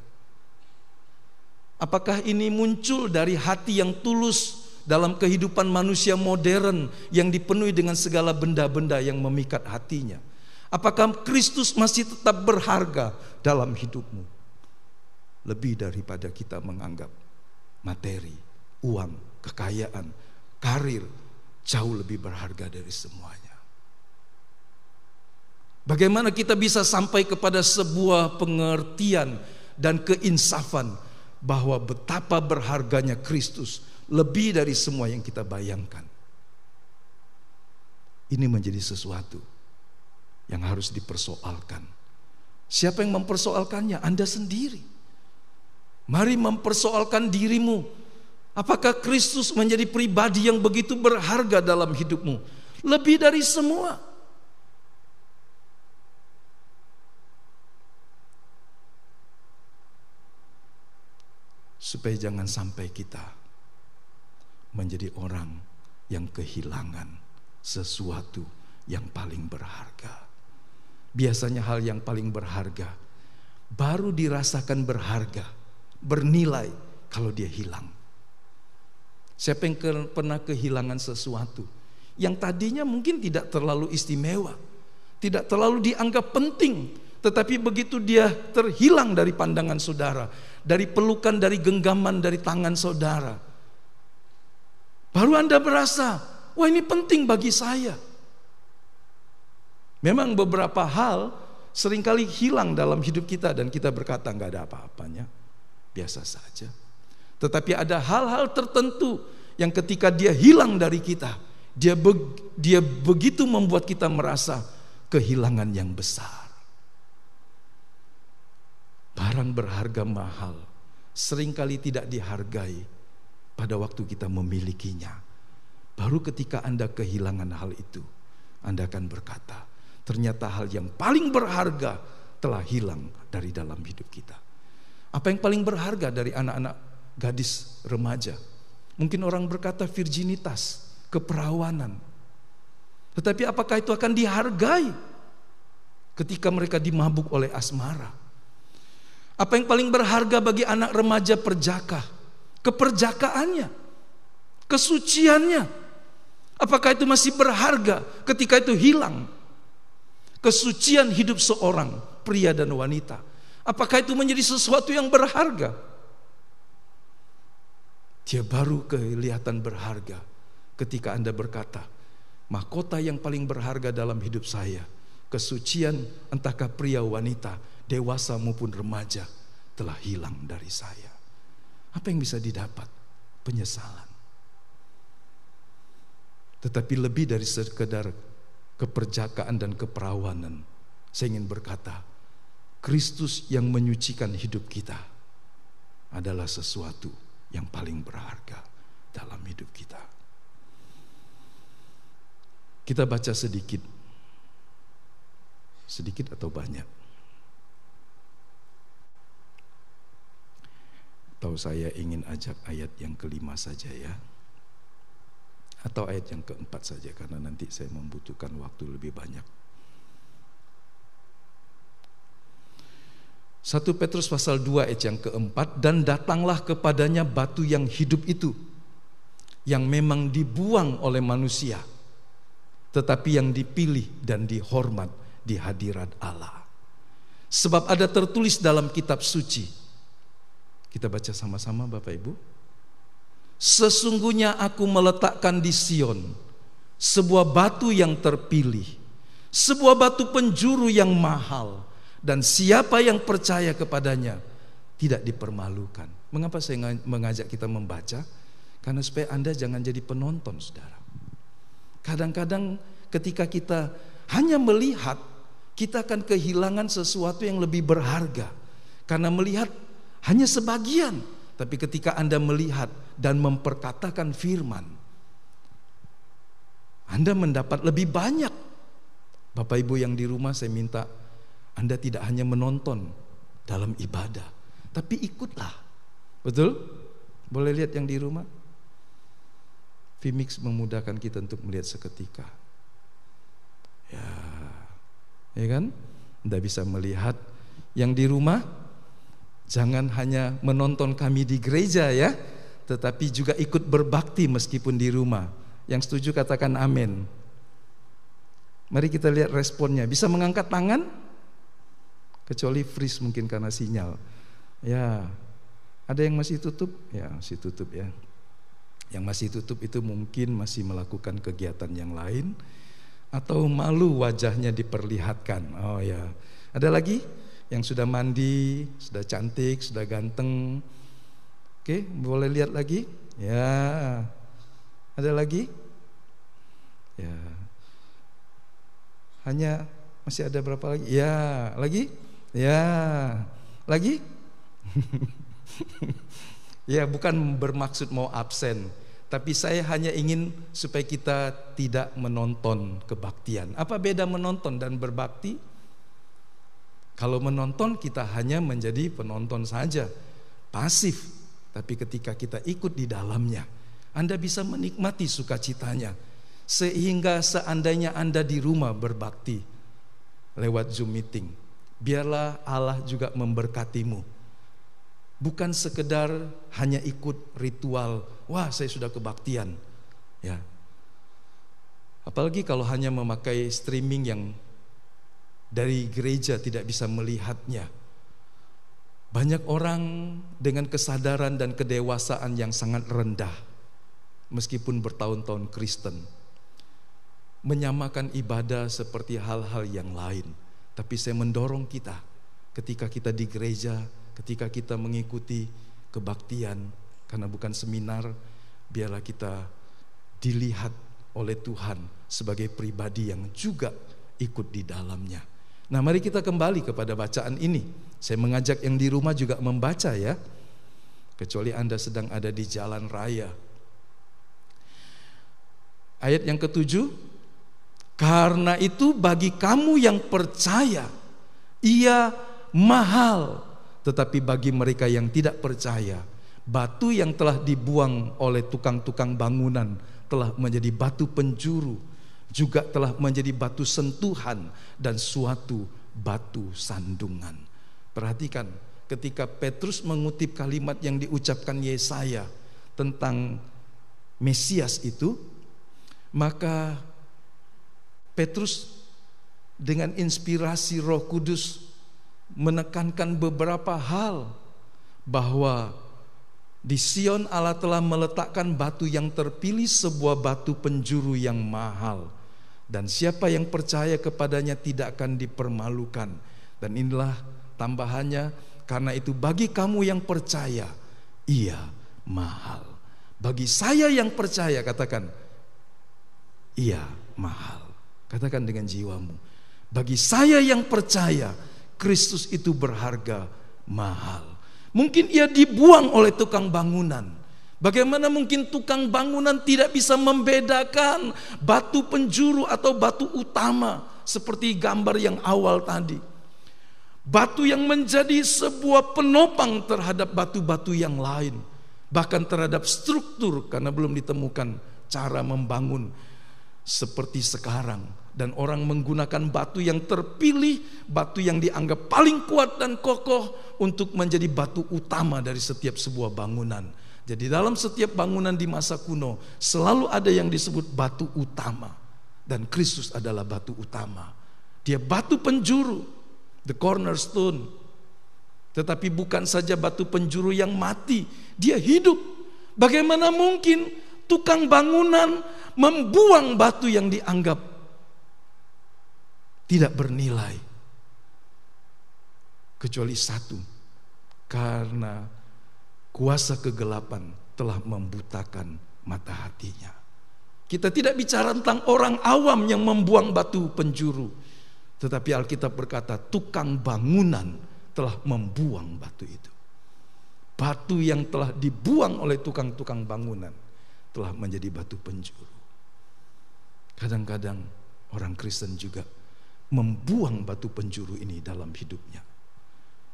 Apakah ini muncul dari hati yang tulus dalam kehidupan manusia modern yang dipenuhi dengan segala benda-benda yang memikat hatinya? Apakah Kristus masih tetap berharga dalam hidupmu? Lebih daripada kita menganggap materi, uang, kekayaan, karir jauh lebih berharga dari semuanya. Bagaimana kita bisa sampai kepada sebuah pengertian dan keinsafan bahwa betapa berharganya Kristus lebih dari semua yang kita bayangkan. Ini menjadi sesuatu yang harus dipersoalkan. Siapa yang mempersoalkannya? Anda sendiri. Mari mempersoalkan dirimu. Apakah Kristus menjadi pribadi yang begitu berharga dalam hidupmu? Lebih dari semua. Supaya jangan sampai kita menjadi orang yang kehilangan sesuatu yang paling berharga. Biasanya hal yang paling berharga baru dirasakan berharga, bernilai kalau dia hilang. Siapa yang pernah kehilangan sesuatu yang tadinya mungkin tidak terlalu istimewa, tidak terlalu dianggap penting, tetapi begitu dia terhilang dari pandangan saudara, dari pelukan, dari genggaman, dari tangan saudara, baru Anda berasa, wah ini penting bagi saya. Memang beberapa hal seringkali hilang dalam hidup kita dan kita berkata nggak ada apa-apanya, biasa saja. Tetapi ada hal-hal tertentu yang ketika dia hilang dari kita, dia begitu membuat kita merasa kehilangan yang besar. Barang berharga mahal seringkali tidak dihargai pada waktu kita memilikinya. Baru ketika Anda kehilangan hal itu, Anda akan berkata, ternyata hal yang paling berharga telah hilang dari dalam hidup kita. Apa yang paling berharga dari anak-anak gadis remaja? Mungkin orang berkata virginitas, keperawanan. Tetapi apakah itu akan dihargai ketika mereka dimabuk oleh asmara? Apa yang paling berharga bagi anak remaja perjaka? Keperjakaannya, kesuciannya. Apakah itu masih berharga ketika itu hilang? Kesucian hidup seorang pria dan wanita, apakah itu menjadi sesuatu yang berharga? Dia baru kelihatan berharga ketika Anda berkata, mahkota yang paling berharga dalam hidup saya, kesucian entahkah pria wanita, dewasa maupun remaja, telah hilang dari saya. Apa yang bisa didapat? Penyesalan. Tetapi lebih dari sekedar keperjakaan dan keperawanan, saya ingin berkata, Kristus yang menyucikan hidup kita adalah sesuatu yang paling berharga dalam hidup kita. Kita baca sedikit atau banyak. Atau saya ingin ajak ayat yang kelima saja ya, atau ayat yang keempat saja, karena nanti saya membutuhkan waktu lebih banyak. 1 Petrus pasal 2 ayat yang keempat, dan datanglah kepadanya batu yang hidup itu, yang memang dibuang oleh manusia, tetapi yang dipilih dan dihormat di hadirat Allah. Sebab ada tertulis dalam kitab suci. Kita baca sama-sama Bapak Ibu. Sesungguhnya aku meletakkan di Sion sebuah batu yang terpilih, sebuah batu penjuru yang mahal, dan siapa yang percaya kepadanya tidak dipermalukan. Mengapa saya mengajak kita membaca? Karena supaya Anda jangan jadi penonton, saudara. Kadang-kadang ketika kita hanya melihat, kita akan kehilangan sesuatu yang lebih berharga. Karena melihat hanya sebagian. Tapi ketika Anda melihat dan memperkatakan firman, Anda mendapat lebih banyak. Bapak Ibu yang di rumah, saya minta Anda tidak hanya menonton dalam ibadah, tapi ikutlah. Betul? Boleh lihat yang di rumah? Vmix memudahkan kita untuk melihat seketika. Ya kan? Anda bisa melihat yang di rumah. Jangan hanya menonton kami di gereja ya, tetapi juga ikut berbakti meskipun di rumah. Yang setuju katakan amin. Mari kita lihat responnya. Bisa mengangkat tangan? Kecuali freeze mungkin karena sinyal. Ya, ada yang masih tutup? Ya, masih tutup ya. Yang masih tutup itu mungkin masih melakukan kegiatan yang lain, atau malu wajahnya diperlihatkan. Oh ya, ada lagi? Yang sudah mandi, sudah cantik, sudah ganteng. Oke, boleh lihat lagi? Ya. Ada lagi? Ya. Hanya masih ada berapa lagi? Ya, lagi? Ya. Lagi? Ya, bukan bermaksud mau absen, tapi saya hanya ingin supaya kita tidak menonton kebaktian. Apa beda menonton dan berbakti? Kalau menonton kita hanya menjadi penonton saja, pasif. Tapi ketika kita ikut di dalamnya, Anda bisa menikmati sukacitanya. Sehingga seandainya Anda di rumah berbakti lewat Zoom meeting, biarlah Allah juga memberkatimu. Bukan sekedar hanya ikut ritual, wah saya sudah kebaktian. Ya. Apalagi kalau hanya memakai streaming yang dari gereja tidak bisa melihatnya. Banyak orang dengan kesadaran dan kedewasaan yang sangat rendah, meskipun bertahun-tahun Kristen, menyamakan ibadah seperti hal-hal yang lain. Tapi saya mendorong kita, ketika kita di gereja, ketika kita mengikuti kebaktian, karena bukan seminar, biarlah kita dilihat oleh Tuhan sebagai pribadi yang juga ikut di dalamnya. Nah, mari kita kembali kepada bacaan ini. Saya mengajak yang di rumah juga membaca ya. Kecuali Anda sedang ada di jalan raya. Ayat yang ke-7. Karena itu bagi kamu yang percaya, ia mahal. Tetapi bagi mereka yang tidak percaya, batu yang telah dibuang oleh tukang-tukang bangunan telah menjadi batu penjuru, juga telah menjadi batu sentuhan dan suatu batu sandungan. Perhatikan ketika Petrus mengutip kalimat yang diucapkan Yesaya tentang Mesias itu, maka Petrus dengan inspirasi Roh Kudus menekankan beberapa hal, bahwa Di Sion Allah telah meletakkan batu yang terpilih, sebuah batu penjuru yang mahal. Dan siapa yang percaya kepadanya tidak akan dipermalukan. Dan inilah tambahannya, karena itu bagi kamu yang percaya, ia mahal. Bagi saya yang percaya, katakan, ia mahal. Katakan dengan jiwamu, bagi saya yang percaya, Kristus itu berharga mahal. Mungkin ia dibuang oleh tukang bangunan. Bagaimana mungkin tukang bangunan tidak bisa membedakan batu penjuru atau batu utama, seperti gambar yang awal tadi. Batu yang menjadi sebuah penopang terhadap batu-batu yang lain, bahkan terhadap struktur, karena belum ditemukan cara membangun seperti sekarang. Dan orang menggunakan batu yang terpilih, batu yang dianggap paling kuat dan kokoh untuk menjadi batu utama dari setiap sebuah bangunan. Jadi dalam setiap bangunan di masa kuno selalu ada yang disebut batu utama. Dan Kristus adalah batu utama. Dia batu penjuru, the cornerstone. Tetapi bukan saja batu penjuru yang mati, dia hidup. Bagaimana mungkin tukang bangunan membuang batu yang dianggap tidak bernilai, kecuali satu, karena kuasa kegelapan telah membutakan mata hatinya. Kita tidak bicara tentang orang awam yang membuang batu penjuru, tetapi Alkitab berkata tukang bangunan telah membuang batu itu. Batu yang telah dibuang oleh tukang-tukang bangunan telah menjadi batu penjuru. Kadang-kadang orang Kristen juga membuang batu penjuru ini dalam hidupnya.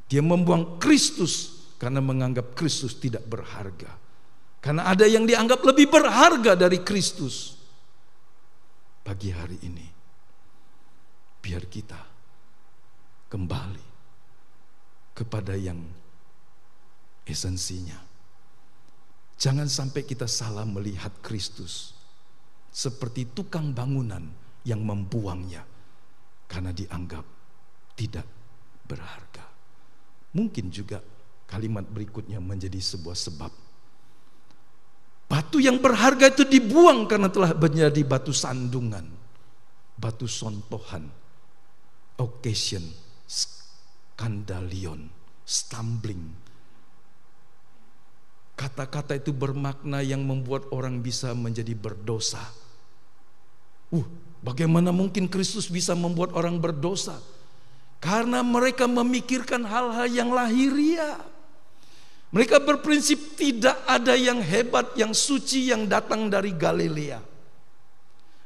Dia membuang Kristus karena menganggap Kristus tidak berharga. Karena ada yang dianggap lebih berharga dari Kristus. Pagi hari ini, biar kita kembali kepada yang esensinya. Jangan sampai kita salah melihat Kristus seperti tukang bangunan yang membuangnya karena dianggap tidak berharga. Mungkin juga kalimat berikutnya menjadi sebuah sebab. Batu yang berharga itu dibuang karena telah menjadi batu sandungan, batu sontohan, occasion, skandalion, stumbling. Kata-kata itu bermakna yang membuat orang bisa menjadi berdosa. Bagaimana mungkin Kristus bisa membuat orang berdosa? Karena mereka memikirkan hal-hal yang lahiriah. Mereka berprinsip tidak ada yang hebat, yang suci yang datang dari Galilea.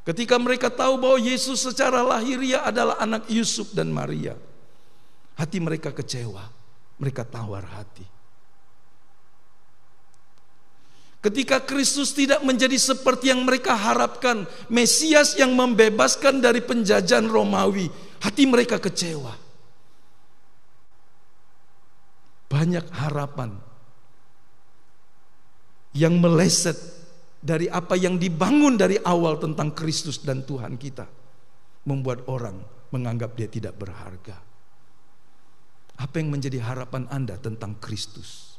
Ketika mereka tahu bahwa Yesus secara lahiriah adalah anak Yusuf dan Maria, hati mereka kecewa, mereka tawar hati. Ketika Kristus tidak menjadi seperti yang mereka harapkan, Mesias yang membebaskan dari penjajahan Romawi, hati mereka kecewa. Banyak harapan yang meleset dari apa yang dibangun dari awal tentang Kristus dan Tuhan kita, membuat orang menganggap dia tidak berharga. Apa yang menjadi harapan Anda tentang Kristus?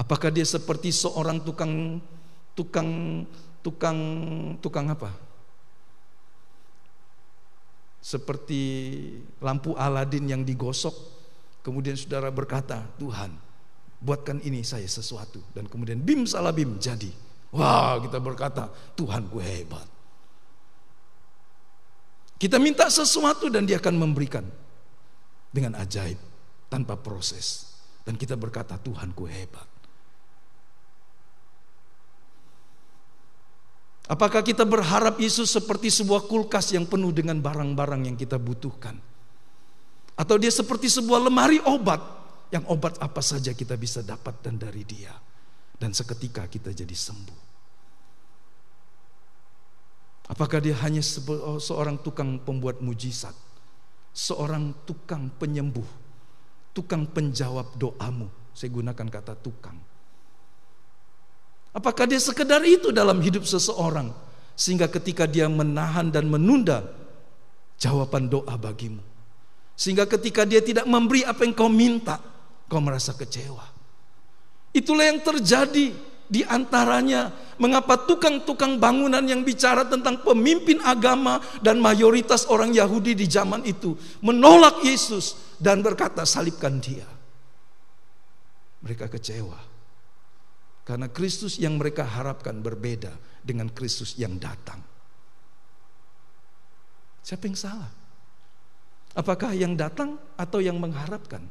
Apakah dia seperti seorang tukang apa? Seperti lampu Aladin yang digosok, kemudian saudara berkata, Tuhan, buatkan ini saya sesuatu, dan kemudian bim salabim jadi. Wah, kita berkata, Tuhan gue hebat. Kita minta sesuatu dan dia akan memberikan dengan ajaib, tanpa proses. Dan kita berkata, Tuhan gue hebat. Apakah kita berharap Yesus seperti sebuah kulkas yang penuh dengan barang-barang yang kita butuhkan? Atau dia seperti sebuah lemari obat, yang obat apa saja kita bisa dapat dan dari dia, dan seketika kita jadi sembuh? Apakah dia hanya seorang tukang pembuat mujizat, seorang tukang penyembuh, tukang penjawab doamu? Saya gunakan kata tukang. Apakah dia sekedar itu dalam hidup seseorang, sehingga ketika dia menahan dan menunda jawaban doa bagimu, sehingga ketika dia tidak memberi apa yang kau minta, kau merasa kecewa? Itulah yang terjadi di antaranya. Mengapa tukang-tukang bangunan yang bicara tentang pemimpin agama dan mayoritas orang Yahudi di zaman itu menolak Yesus dan berkata, salibkan dia. Mereka kecewa karena Kristus yang mereka harapkan berbeda dengan Kristus yang datang. Siapa yang salah? Apakah yang datang atau yang mengharapkan?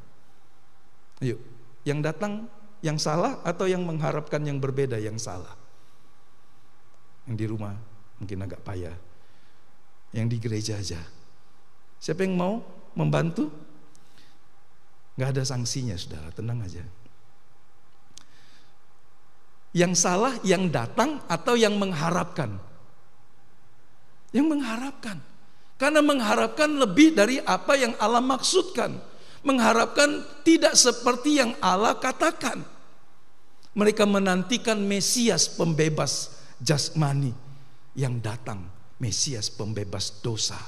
Ayo, yang datang yang salah atau yang mengharapkan yang berbeda yang salah? Yang di rumah mungkin agak payah. Yang di gereja aja. Siapa yang mau membantu? Gak ada sanksinya, saudara, tenang aja. Yang salah yang datang atau yang mengharapkan? Yang mengharapkan. Karena mengharapkan lebih dari apa yang Allah maksudkan. Mengharapkan tidak seperti yang Allah katakan. Mereka menantikan Mesias pembebas jasmani yang datang. Mesias pembebas dosa,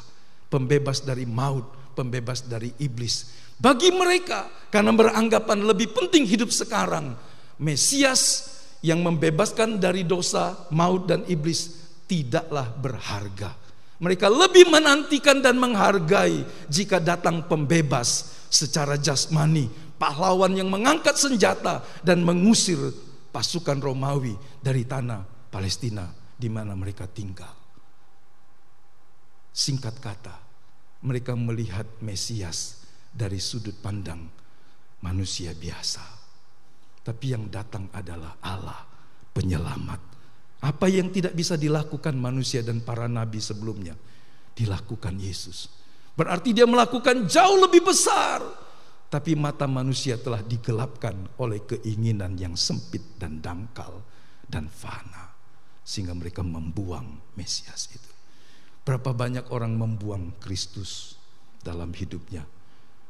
pembebas dari maut, pembebas dari iblis. Bagi mereka, karena beranggapan lebih penting hidup sekarang, Mesias yang membebaskan dari dosa, maut dan iblis tidaklah berharga. Mereka lebih menantikan dan menghargai jika datang pembebas secara jasmani, pahlawan yang mengangkat senjata dan mengusir pasukan Romawi dari tanah Palestina di mana mereka tinggal. Singkat kata, mereka melihat Mesias dari sudut pandang manusia biasa. Tapi yang datang adalah Allah, penyelamat. Apa yang tidak bisa dilakukan manusia dan para nabi sebelumnya, dilakukan Yesus. Berarti dia melakukan jauh lebih besar. Tapi mata manusia telah digelapkan oleh keinginan yang sempit dan dangkal dan fana. Sehingga mereka membuang Mesias itu. Berapa banyak orang membuang Kristus dalam hidupnya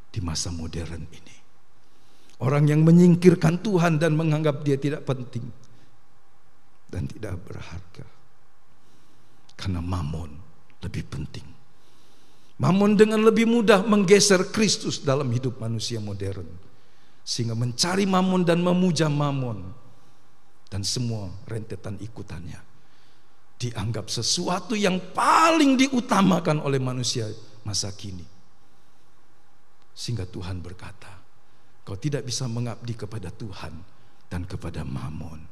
di masa modern ini. Orang yang menyingkirkan Tuhan dan menganggap dia tidak penting dan tidak berharga. Karena mamon lebih penting. Mamon dengan lebih mudah menggeser Kristus dalam hidup manusia modern. Sehingga mencari mamon dan memuja mamon dan semua rentetan ikutannya dianggap sesuatu yang paling diutamakan oleh manusia masa kini. Sehingga Tuhan berkata, kau tidak bisa mengabdi kepada Tuhan dan kepada mamon.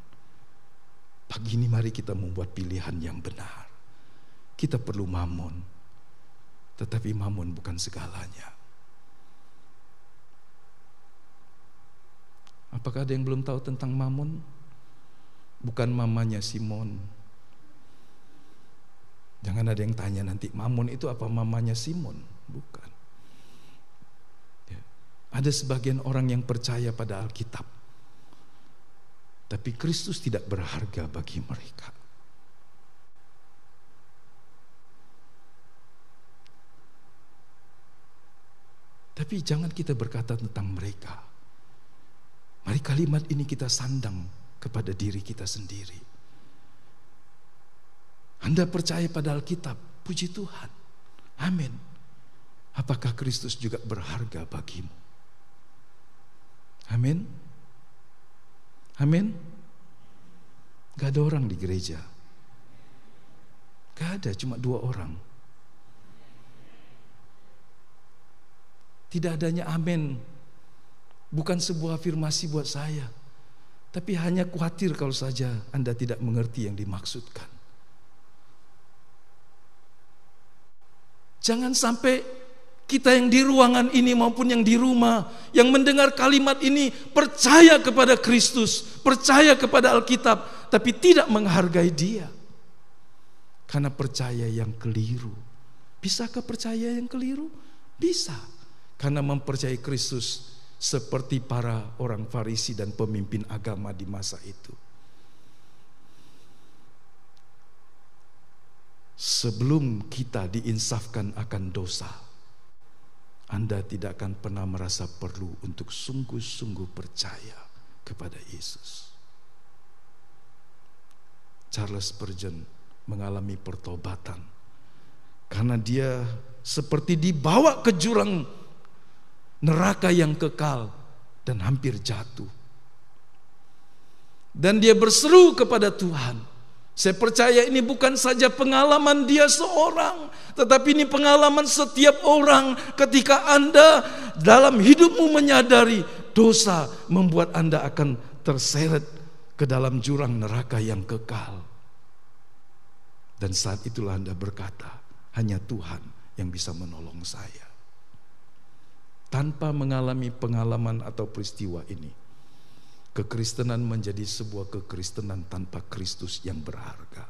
Pagi ini mari kita membuat pilihan yang benar. Kita perlu mamon, tetapi mamon bukan segalanya. Apakah ada yang belum tahu tentang mamon? Bukan mamanya Simon. Jangan ada yang tanya nanti, mamon itu apa mamanya Simon? Bukan. Ya. Ada sebagian orang yang percaya pada Alkitab, tapi Kristus tidak berharga bagi mereka. Tapi jangan kita berkata tentang mereka. Mari kalimat ini kita sandang kepada diri kita sendiri. Anda percaya pada Alkitab, puji Tuhan. Amin. Apakah Kristus juga berharga bagimu? Amin. Amin. Gak ada orang di gereja. Gak ada, cuma 2 orang. Tidak adanya amin bukan sebuah afirmasi buat saya, tapi hanya khawatir kalau saja Anda tidak mengerti yang dimaksudkan. Jangan sampai kita yang di ruangan ini maupun yang di rumah, yang mendengar kalimat ini percaya kepada Kristus, percaya kepada Alkitab, tapi tidak menghargai Dia. Karena percaya yang keliru. Bisakah percaya yang keliru? Bisa. Karena mempercayai Kristus seperti para orang Farisi dan pemimpin agama di masa itu. Sebelum kita diinsafkan akan dosa, Anda tidak akan pernah merasa perlu untuk sungguh-sungguh percaya kepada Yesus. Charles Spurgeon mengalami pertobatan karena dia seperti dibawa ke jurang neraka yang kekal dan hampir jatuh. Dan dia berseru kepada Tuhan. Saya percaya ini bukan saja pengalaman dia seorang, tetapi ini pengalaman setiap orang ketika Anda dalam hidupmu menyadari dosa membuat Anda akan terseret ke dalam jurang neraka yang kekal. Dan saat itulah Anda berkata, hanya Tuhan yang bisa menolong saya. Tanpa mengalami pengalaman atau peristiwa ini, kekristenan menjadi sebuah kekristenan tanpa Kristus yang berharga.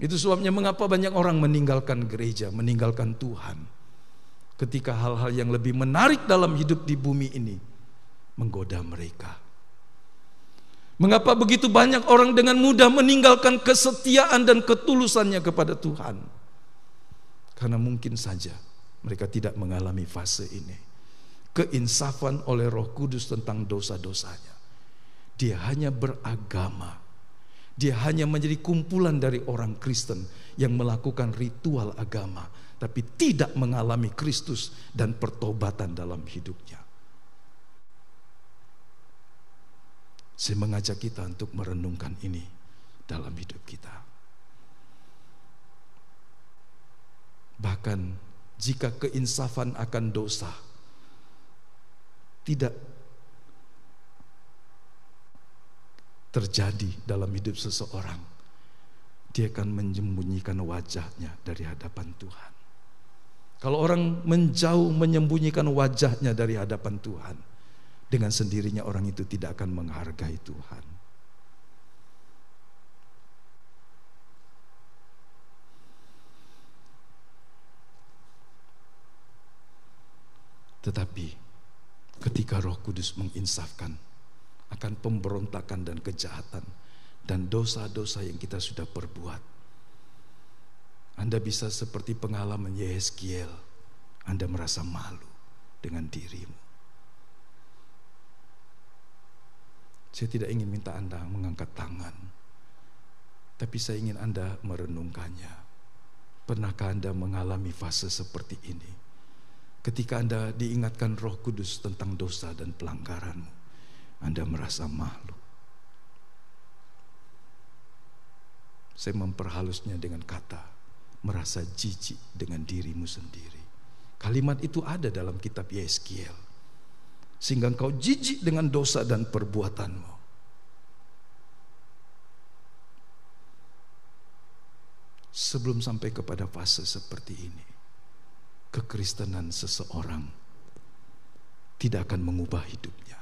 Itu sebabnya mengapa banyak orang meninggalkan gereja, meninggalkan Tuhan, ketika hal-hal yang lebih menarik dalam hidup di bumi ini menggoda mereka. Mengapa begitu banyak orang dengan mudah meninggalkan kesetiaan dan ketulusannya kepada Tuhan? Karena mungkin saja mereka tidak mengalami fase ini. Keinsafan oleh Roh Kudus tentang dosa-dosanya. Dia hanya beragama. Dia hanya menjadi kumpulan dari orang Kristen yang melakukan ritual agama, tapi tidak mengalami Kristus dan pertobatan dalam hidupnya. Saya mengajak kita untuk merenungkan ini dalam hidup kita. Bahkan jika keinsafan akan dosa tidak terjadi dalam hidup seseorang, dia akan menyembunyikan wajahnya dari hadapan Tuhan. Kalau orang menjauh menyembunyikan wajahnya dari hadapan Tuhan, dengan sendirinya orang itu tidak akan menghargai Tuhan. Tetapi ketika Roh Kudus menginsafkan akan pemberontakan dan kejahatan dan dosa-dosa yang kita sudah perbuat, Anda bisa seperti pengalaman Yehezkiel. Anda merasa malu dengan dirimu. Saya tidak ingin minta Anda mengangkat tangan, tapi saya ingin Anda merenungkannya. Pernahkah Anda mengalami fase seperti ini? Ketika Anda diingatkan Roh Kudus tentang dosa dan pelanggaranmu, Anda merasa malu. Saya memperhalusnya dengan kata merasa jijik dengan dirimu sendiri. Kalimat itu ada dalam kitab Yehezkiel. Sehingga engkau jijik dengan dosa dan perbuatanmu. Sebelum sampai kepada fase seperti ini, kekristenan seseorang tidak akan mengubah hidupnya.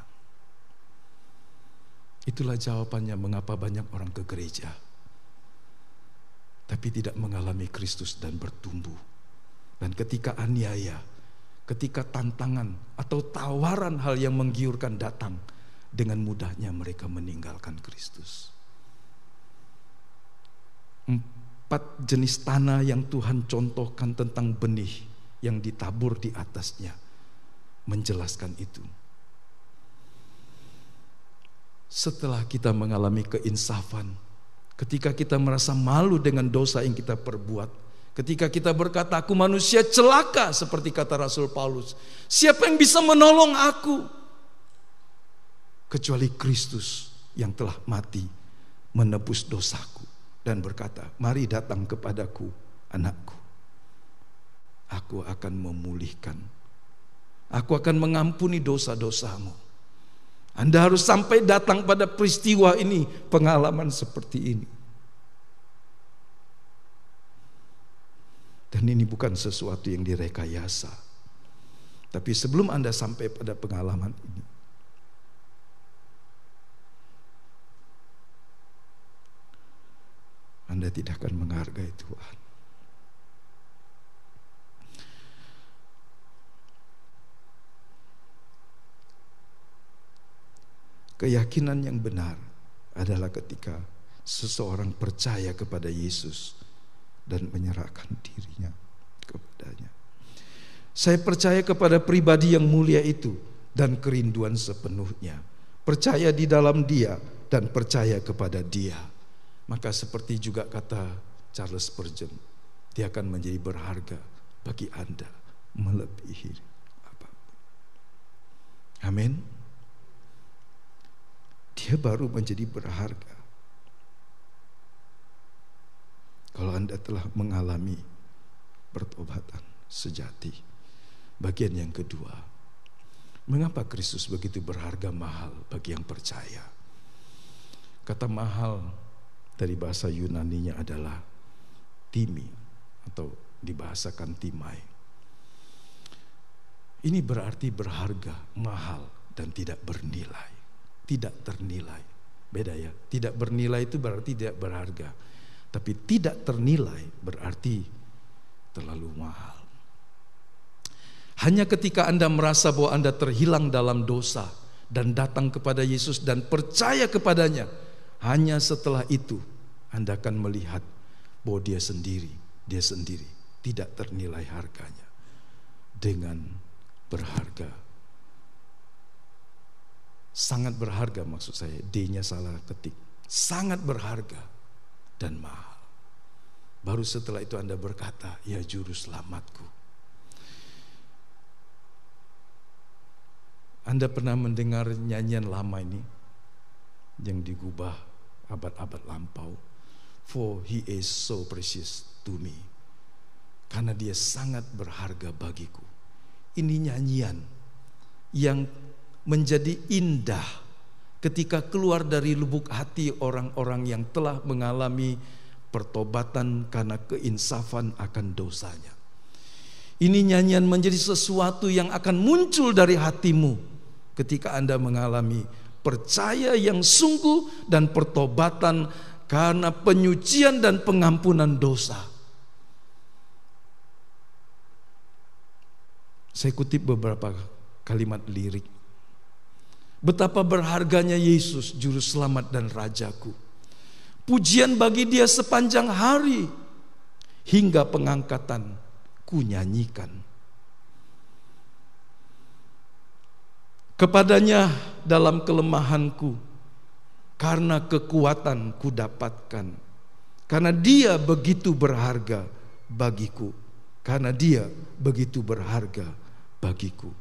Itulah jawabannya mengapa banyak orang ke gereja tapi tidak mengalami Kristus dan bertumbuh. Dan ketika aniaya, ketika tantangan atau tawaran hal yang menggiurkan datang, dengan mudahnya mereka meninggalkan Kristus. 4 jenis tanah yang Tuhan contohkan tentang benih yang ditabur di atasnya menjelaskan itu. Setelah kita mengalami keinsafan, ketika kita merasa malu dengan dosa yang kita perbuat, ketika kita berkata, aku manusia celaka, seperti kata Rasul Paulus, siapa yang bisa menolong aku? Kecuali Kristus yang telah mati menebus dosaku dan berkata, mari datang kepadaku anakku, aku akan memulihkan, aku akan mengampuni dosa-dosamu. Anda harus sampai datang pada peristiwa ini, pengalaman seperti ini. Dan ini bukan sesuatu yang direkayasa. Tapi sebelum Anda sampai pada pengalaman ini, Anda tidak akan menghargai Tuhan. Keyakinan yang benar adalah ketika seseorang percaya kepada Yesus dan menyerahkan dirinya kepadanya. Saya percaya kepada pribadi yang mulia itu dan kerinduan sepenuhnya. Percaya di dalam Dia dan percaya kepada Dia. Maka seperti juga kata Charles Spurgeon, dia akan menjadi berharga bagi Anda melebihi apapun. Amin. Dia dia baru menjadi berharga. Kalau Anda telah mengalami pertobatan sejati. Bagian yang kedua, mengapa Kristus begitu berharga mahal bagi yang percaya? Kata mahal dari bahasa Yunaninya adalah timi atau dibahasakan timai. Ini berarti berharga, mahal dan tidak bernilai, tidak ternilai. Beda ya, tidak bernilai itu berarti tidak berharga. Tapi tidak ternilai berarti terlalu mahal. Hanya ketika Anda merasa bahwa Anda terhilang dalam dosa dan datang kepada Yesus dan percaya kepadanya, hanya setelah itu Anda akan melihat bahwa dia sendiri tidak ternilai harganya dengan berharga. Sangat berharga maksud saya, D-nya salah ketik. Sangat berharga dan mahal. Baru setelah itu Anda berkata, ya juru selamatku. Anda pernah mendengar nyanyian lama ini yang digubah abad-abad lampau. For he is so precious to me. Karena dia sangat berharga bagiku. Ini nyanyian yang menjadi indah ketika keluar dari lubuk hati orang-orang yang telah mengalami pertobatan karena keinsafan akan dosanya. Ini nyanyian menjadi sesuatu yang akan muncul dari hatimu ketika Anda mengalami percaya yang sungguh dan pertobatan karena penyucian dan pengampunan dosa. Saya kutip beberapa kalimat lirik. Betapa berharganya Yesus, juru selamat dan rajaku. Pujian bagi dia sepanjang hari, hingga pengangkatan ku nyanyikan. Kepadanya dalam kelemahanku, karena kekuatan ku dapatkan. Karena dia begitu berharga bagiku. Karena dia begitu berharga bagiku.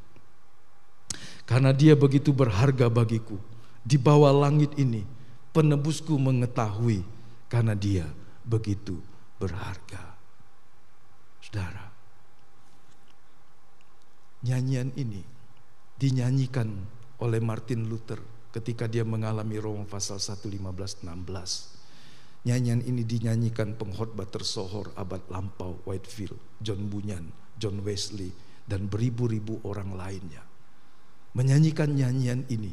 Karena dia begitu berharga bagiku. Di bawah langit ini penebusku mengetahui karena dia begitu berharga. Saudara, nyanyian ini dinyanyikan oleh Martin Luther ketika dia mengalami Roma pasal 1, 15, 16. Nyanyian ini dinyanyikan pengkhotbah tersohor abad lampau Whitefield, John Bunyan, John Wesley, dan beribu-ribu orang lainnya. Menyanyikan nyanyian ini,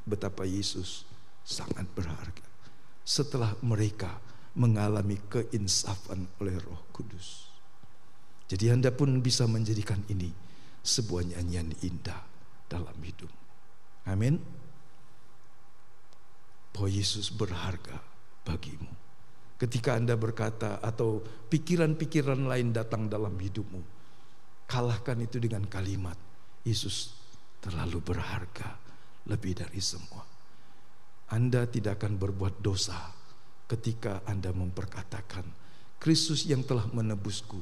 betapa Yesus sangat berharga setelah mereka mengalami keinsafan oleh Roh Kudus. Jadi Anda pun bisa menjadikan ini sebuah nyanyian indah dalam hidup. Amin. Bahwa Yesus berharga bagimu. Ketika Anda berkata atau pikiran-pikiran lain datang dalam hidupmu, kalahkan itu dengan kalimat, Yesus terlalu berharga, lebih dari semua. Anda tidak akan berbuat dosa ketika Anda memperkatakan, Kristus yang telah menebusku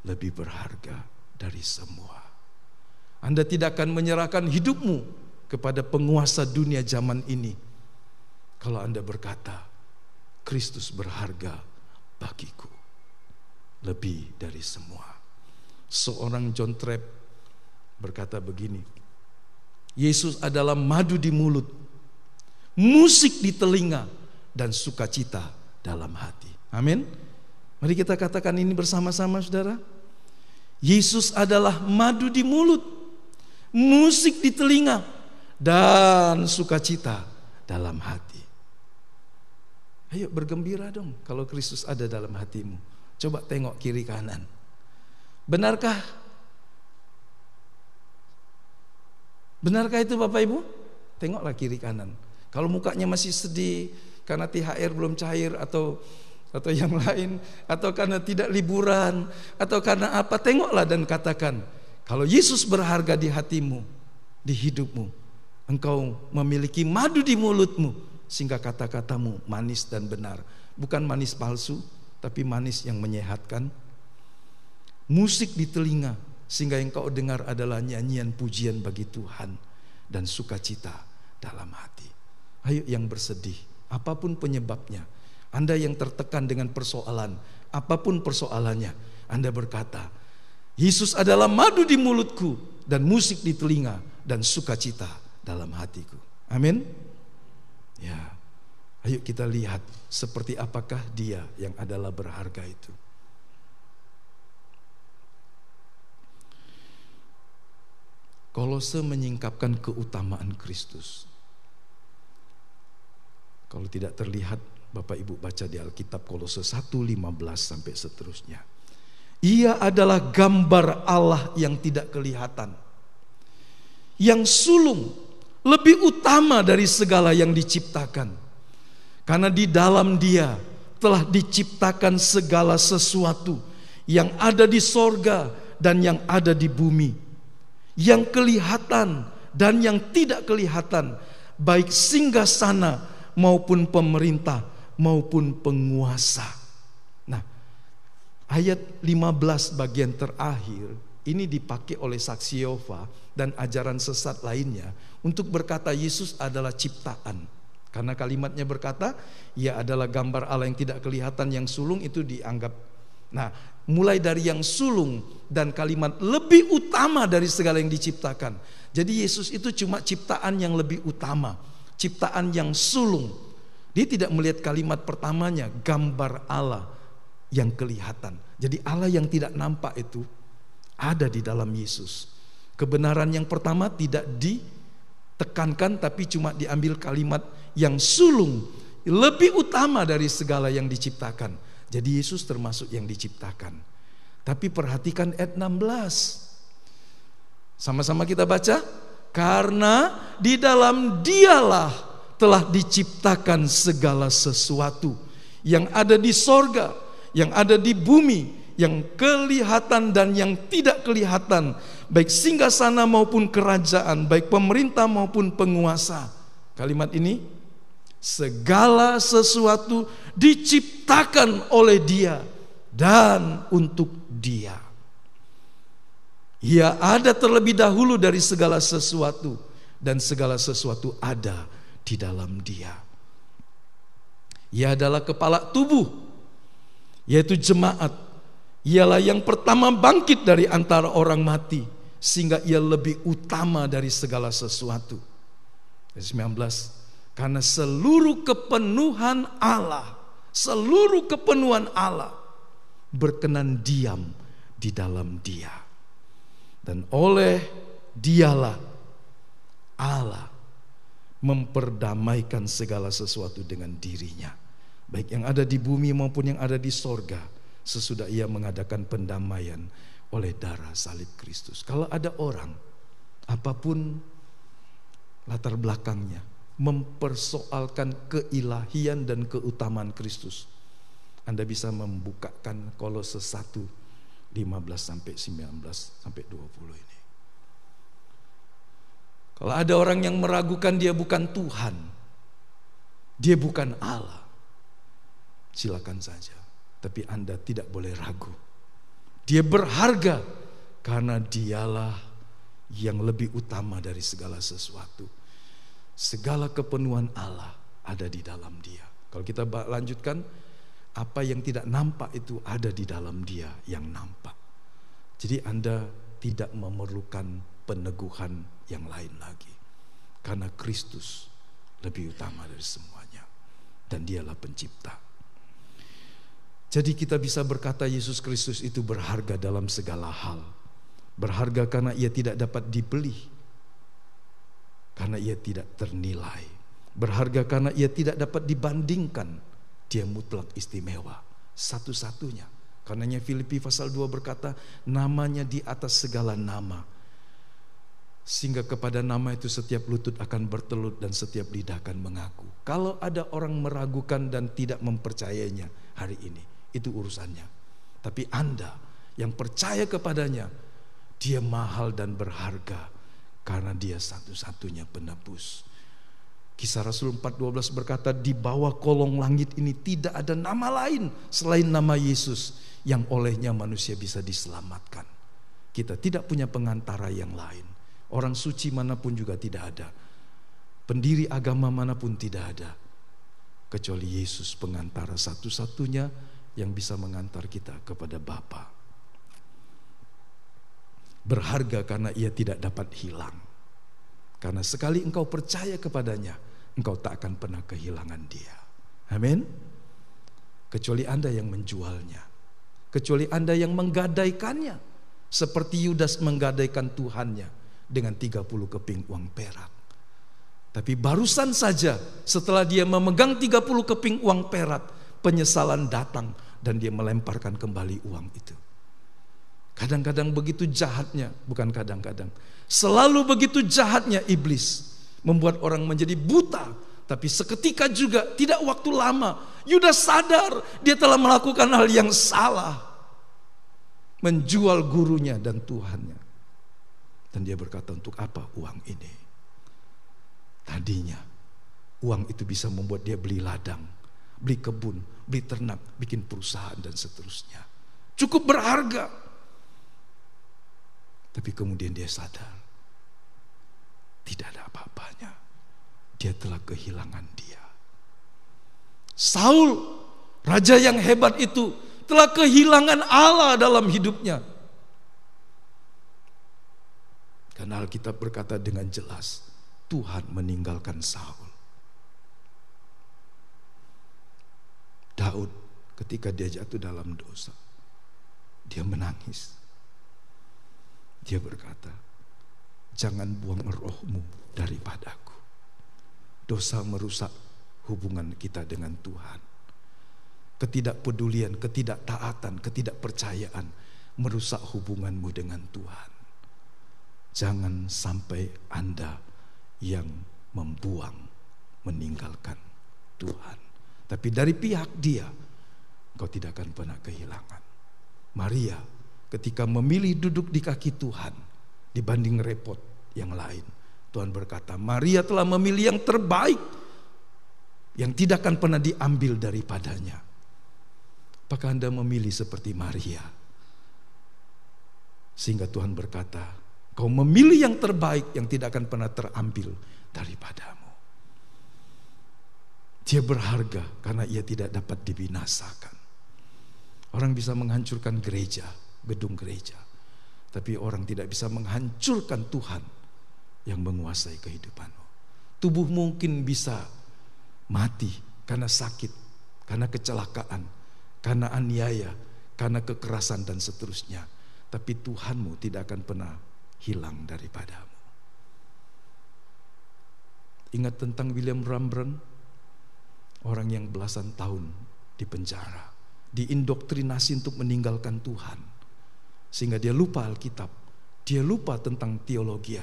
lebih berharga dari semua. Anda tidak akan menyerahkan hidupmu kepada penguasa dunia zaman ini kalau Anda berkata, Kristus berharga bagiku lebih dari semua. Seorang John Trapp berkata begini, Yesus adalah madu di mulut, musik di telinga, dan sukacita dalam hati. Amin. Mari kita katakan ini bersama-sama, saudara. Yesus adalah madu di mulut, musik di telinga, dan sukacita dalam hati. Ayo bergembira dong kalau Kristus ada dalam hatimu. Coba tengok kiri kanan. Benarkah? Benarkah itu Bapak Ibu? Tengoklah kiri kanan. Kalau mukanya masih sedih karena THR belum cair atau yang lain, atau karena tidak liburan, atau karena apa, tengoklah dan katakan, kalau Yesus berharga di hatimu, di hidupmu, engkau memiliki madu di mulutmu, sehingga kata-katamu manis dan benar. Bukan manis palsu, tapi manis yang menyehatkan. Musik di telinga, sehingga yang kau dengar adalah nyanyian pujian bagi Tuhan, dan sukacita dalam hati. Ayo yang bersedih, apapun penyebabnya. Anda yang tertekan dengan persoalan, apapun persoalannya, Anda berkata, Yesus adalah madu di mulutku dan musik di telinga dan sukacita dalam hatiku. Amin. Ya, ayo kita lihat seperti apakah Dia yang adalah berharga itu. Kolose menyingkapkan keutamaan Kristus. Kalau tidak terlihat, Bapak Ibu baca di Alkitab Kolose 1:15 sampai seterusnya. Ia adalah gambar Allah yang tidak kelihatan, yang sulung, lebih utama dari segala yang diciptakan. Karena di dalam Dia telah diciptakan segala sesuatu yang ada di sorga dan yang ada di bumi, yang kelihatan dan yang tidak kelihatan, baik singgasana maupun pemerintah maupun penguasa. Nah, ayat 15 bagian terakhir ini dipakai oleh saksi Yehova dan ajaran sesat lainnya untuk berkata Yesus adalah ciptaan. Karena kalimatnya berkata, Ia adalah gambar Allah yang tidak kelihatan, yang sulung, itu dianggap. Nah, mulai dari yang sulung dan kalimat lebih utama dari segala yang diciptakan. Jadi Yesus itu cuma ciptaan yang lebih utama, ciptaan yang sulung. Dia tidak melihat kalimat pertamanya, gambar Allah yang kelihatan. Jadi Allah yang tidak nampak itu ada di dalam Yesus. Kebenaran yang pertama tidak ditekankan, tapi cuma diambil kalimat yang sulung, lebih utama dari segala yang diciptakan. Jadi Yesus termasuk yang diciptakan. Tapi perhatikan ayat 16. Sama-sama kita baca. Karena di dalam Dialah telah diciptakan segala sesuatu yang ada di sorga, yang ada di bumi, yang kelihatan dan yang tidak kelihatan, baik singgasana maupun kerajaan, baik pemerintah maupun penguasa. Kalimat ini, segala sesuatu diciptakan oleh Dia dan untuk Dia. Ia ada terlebih dahulu dari segala sesuatu, dan segala sesuatu ada di dalam Dia. Ia adalah kepala tubuh, yaitu jemaat. Ialah yang pertama bangkit dari antara orang mati, sehingga Ia lebih utama dari segala sesuatu. Ayat 19. Karena seluruh kepenuhan Allah berkenan diam di dalam Dia. Dan oleh Dialah Allah memperdamaikan segala sesuatu dengan dirinya, baik yang ada di bumi maupun yang ada di sorga, sesudah Ia mengadakan pendamaian oleh darah salib Kristus. Kalau ada orang, apapun latar belakangnya, mempersoalkan keilahian dan keutamaan Kristus, Anda bisa membukakan Kolose 1 15 sampai 19 sampai 20 ini. Kalau ada orang yang meragukan Dia bukan Tuhan, Dia bukan Allah, silakan saja. Tapi Anda tidak boleh ragu. Dia berharga karena Dialah yang lebih utama dari segala sesuatu. Segala kepenuhan Allah ada di dalam Dia. Kalau kita lanjutkan, apa yang tidak nampak itu ada di dalam Dia yang nampak. Jadi Anda tidak memerlukan peneguhan yang lain lagi, karena Kristus lebih utama dari semuanya, dan Dialah pencipta. Jadi kita bisa berkata Yesus Kristus itu berharga dalam segala hal. Berharga karena Ia tidak dapat dibeli, karena Ia tidak ternilai. Berharga karena Ia tidak dapat dibandingkan. Dia mutlak istimewa, satu-satunya. Karenanya Filipi pasal 2 berkata, namanya di atas segala nama, sehingga kepada nama itu setiap lutut akan bertelut dan setiap lidah akan mengaku. Kalau ada orang meragukan dan tidak mempercayainya hari ini, itu urusannya. Tapi Anda yang percaya kepadanya, Dia mahal dan berharga karena Dia satu-satunya penebus. Kisah Rasul 4:12 berkata, di bawah kolong langit ini tidak ada nama lain selain nama Yesus yang olehnya manusia bisa diselamatkan. Kita tidak punya pengantara yang lain. Orang suci manapun juga tidak ada. Pendiri agama manapun tidak ada kecuali Yesus, pengantara satu-satunya yang bisa mengantar kita kepada Bapa. Berharga karena ia tidak dapat hilang. Karena sekali engkau percaya kepadanya, engkau tak akan pernah kehilangan dia. Amin. Kecuali Anda yang menjualnya, kecuali Anda yang menggadaikannya, seperti Yudas menggadaikan Tuhannya dengan 30 keping uang perak. Tapi barusan saja setelah dia memegang 30 keping uang perak, penyesalan datang dan dia melemparkan kembali uang itu. Kadang-kadang begitu jahatnya, bukan kadang-kadang, selalu begitu jahatnya iblis, membuat orang menjadi buta. Tapi seketika juga, tidak waktu lama, Yudas sadar dia telah melakukan hal yang salah, menjual gurunya dan Tuhannya. Dan dia berkata, untuk apa uang ini? Tadinya uang itu bisa membuat dia beli ladang, beli kebun, beli ternak, bikin perusahaan dan seterusnya. Cukup berharga. Tapi kemudian dia sadar, tidak ada apa-apanya. Dia telah kehilangan dia. Saul, raja yang hebat itu, telah kehilangan Allah dalam hidupnya. Karena Alkitab berkata dengan jelas, Tuhan meninggalkan Saul. Daud ketika dia jatuh dalam dosa, dia menangis. Dia berkata, jangan buang rohmu daripadaku. Dosa merusak hubungan kita dengan Tuhan. Ketidakpedulian, ketidaktaatan, ketidakpercayaan merusak hubunganmu dengan Tuhan. Jangan sampai Anda yang membuang, meninggalkan Tuhan. Tapi dari pihak dia, engkau tidak akan pernah kehilangan. Maria ketika memilih duduk di kaki Tuhan dibanding repot yang lain, Tuhan berkata, Maria telah memilih yang terbaik, yang tidak akan pernah diambil daripadanya. Apakah Anda memilih seperti Maria? Sehingga Tuhan berkata, kau memilih yang terbaik yang tidak akan pernah terambil daripadamu. Dia berharga karena ia tidak dapat dibinasakan. Orang bisa menghancurkan gereja, gedung gereja, tapi orang tidak bisa menghancurkan Tuhan yang menguasai kehidupanmu. Tubuh mungkin bisa mati karena sakit, karena kecelakaan, karena aniaya, karena kekerasan dan seterusnya. Tapi Tuhanmu tidak akan pernah hilang daripadamu. Ingat tentang William Rembrandt, orang yang belasan tahun di penjara, diindoktrinasi untuk meninggalkan Tuhan, sehingga dia lupa Alkitab, dia lupa tentang teologi,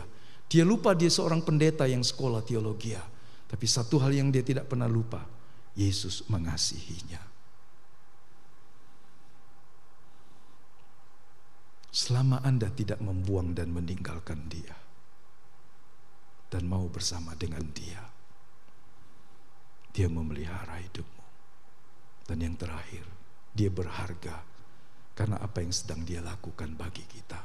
dia lupa dia seorang pendeta yang sekolah teologi. Tapi satu hal yang dia tidak pernah lupa, Yesus mengasihinya. Selama Anda tidak membuang dan meninggalkan dia dan mau bersama dengan dia, dia memelihara hidupmu. Dan yang terakhir, dia berharga karena apa yang sedang dia lakukan bagi kita.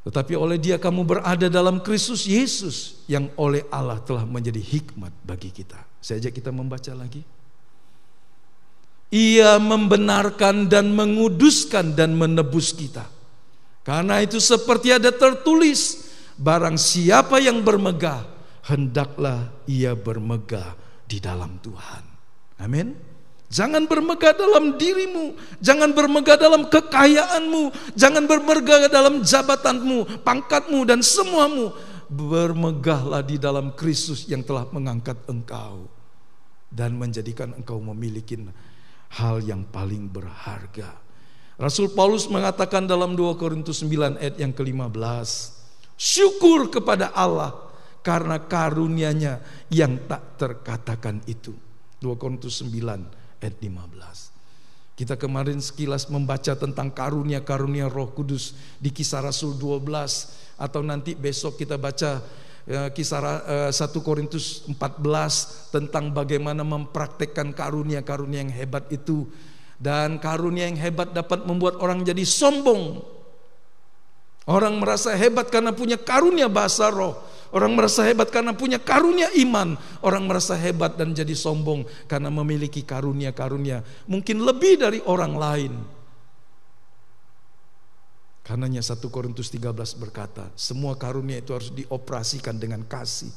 Tetapi oleh dia kamu berada dalam Kristus Yesus, yang oleh Allah telah menjadi hikmat bagi kita. Saya ajak kita membaca lagi. Ia membenarkan dan menguduskan dan menebus kita. Karena itu seperti ada tertulis, barang siapa yang bermegah, hendaklah ia bermegah di dalam Tuhan. Amin. Jangan bermegah dalam dirimu, jangan bermegah dalam kekayaanmu, jangan bermegah dalam jabatanmu, pangkatmu dan semuamu. Bermegahlah di dalam Kristus yang telah mengangkat engkau dan menjadikan engkau memiliki hal yang paling berharga. Rasul Paulus mengatakan dalam 2 Korintus 9 ayat yang ke-15, syukur kepada Allah karena karunia-Nya yang tak terkatakan itu. 2 Korintus 9 ayat 15. Kita kemarin sekilas membaca tentang karunia-karunia Roh Kudus di Kisah Rasul 12, atau nanti besok kita baca Kisah 1 Korintus 14 tentang bagaimana mempraktekkan karunia-karunia yang hebat itu. Dan karunia yang hebat dapat membuat orang jadi sombong. Orang merasa hebat karena punya karunia bahasa roh. Orang merasa hebat karena punya karunia iman. Orang merasa hebat dan jadi sombong karena memiliki karunia-karunia mungkin lebih dari orang lain. Karenanya 1 Korintus 13 berkata, semua karunia itu harus dioperasikan dengan kasih.